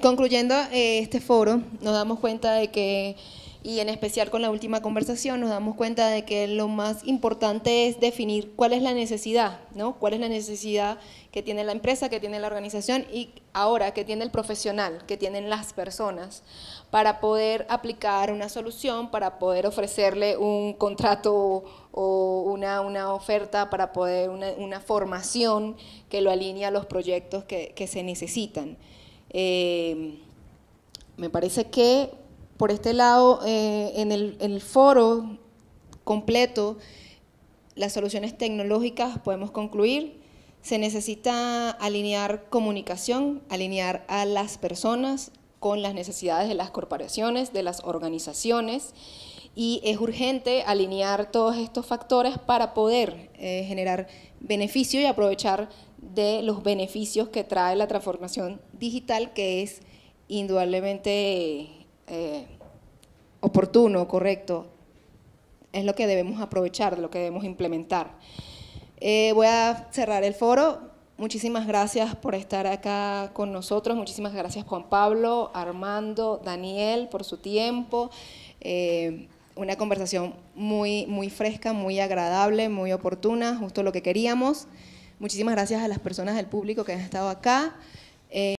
Concluyendo este foro, nos damos cuenta de que, y en especial con la última conversación, nos damos cuenta de que lo más importante es definir cuál es la necesidad, ¿no? Cuál es la necesidad que tiene la empresa, que tiene la organización, y ahora que tiene el profesional, que tienen las personas, para poder aplicar una solución, para poder ofrecerle un contrato o una oferta, para poder una formación que lo alinee a los proyectos que se necesitan. Me parece que por este lado, en el foro completo, las soluciones tecnológicas podemos concluir. Se necesita alinear comunicación, alinear a las personas con las necesidades de las corporaciones, de las organizaciones, y es urgente alinear todos estos factores para poder generar beneficio y aprovechar de los beneficios que trae la transformación digital, que es indudablemente oportuno, correcto, es lo que debemos aprovechar, lo que debemos implementar. Voy a cerrar el foro. Muchísimas gracias por estar acá con nosotros, muchísimas gracias Juan Pablo, Armando, Daniel por su tiempo. Una conversación muy fresca, muy agradable, muy oportuna, justo lo que queríamos. Muchísimas gracias a las personas del público que han estado acá.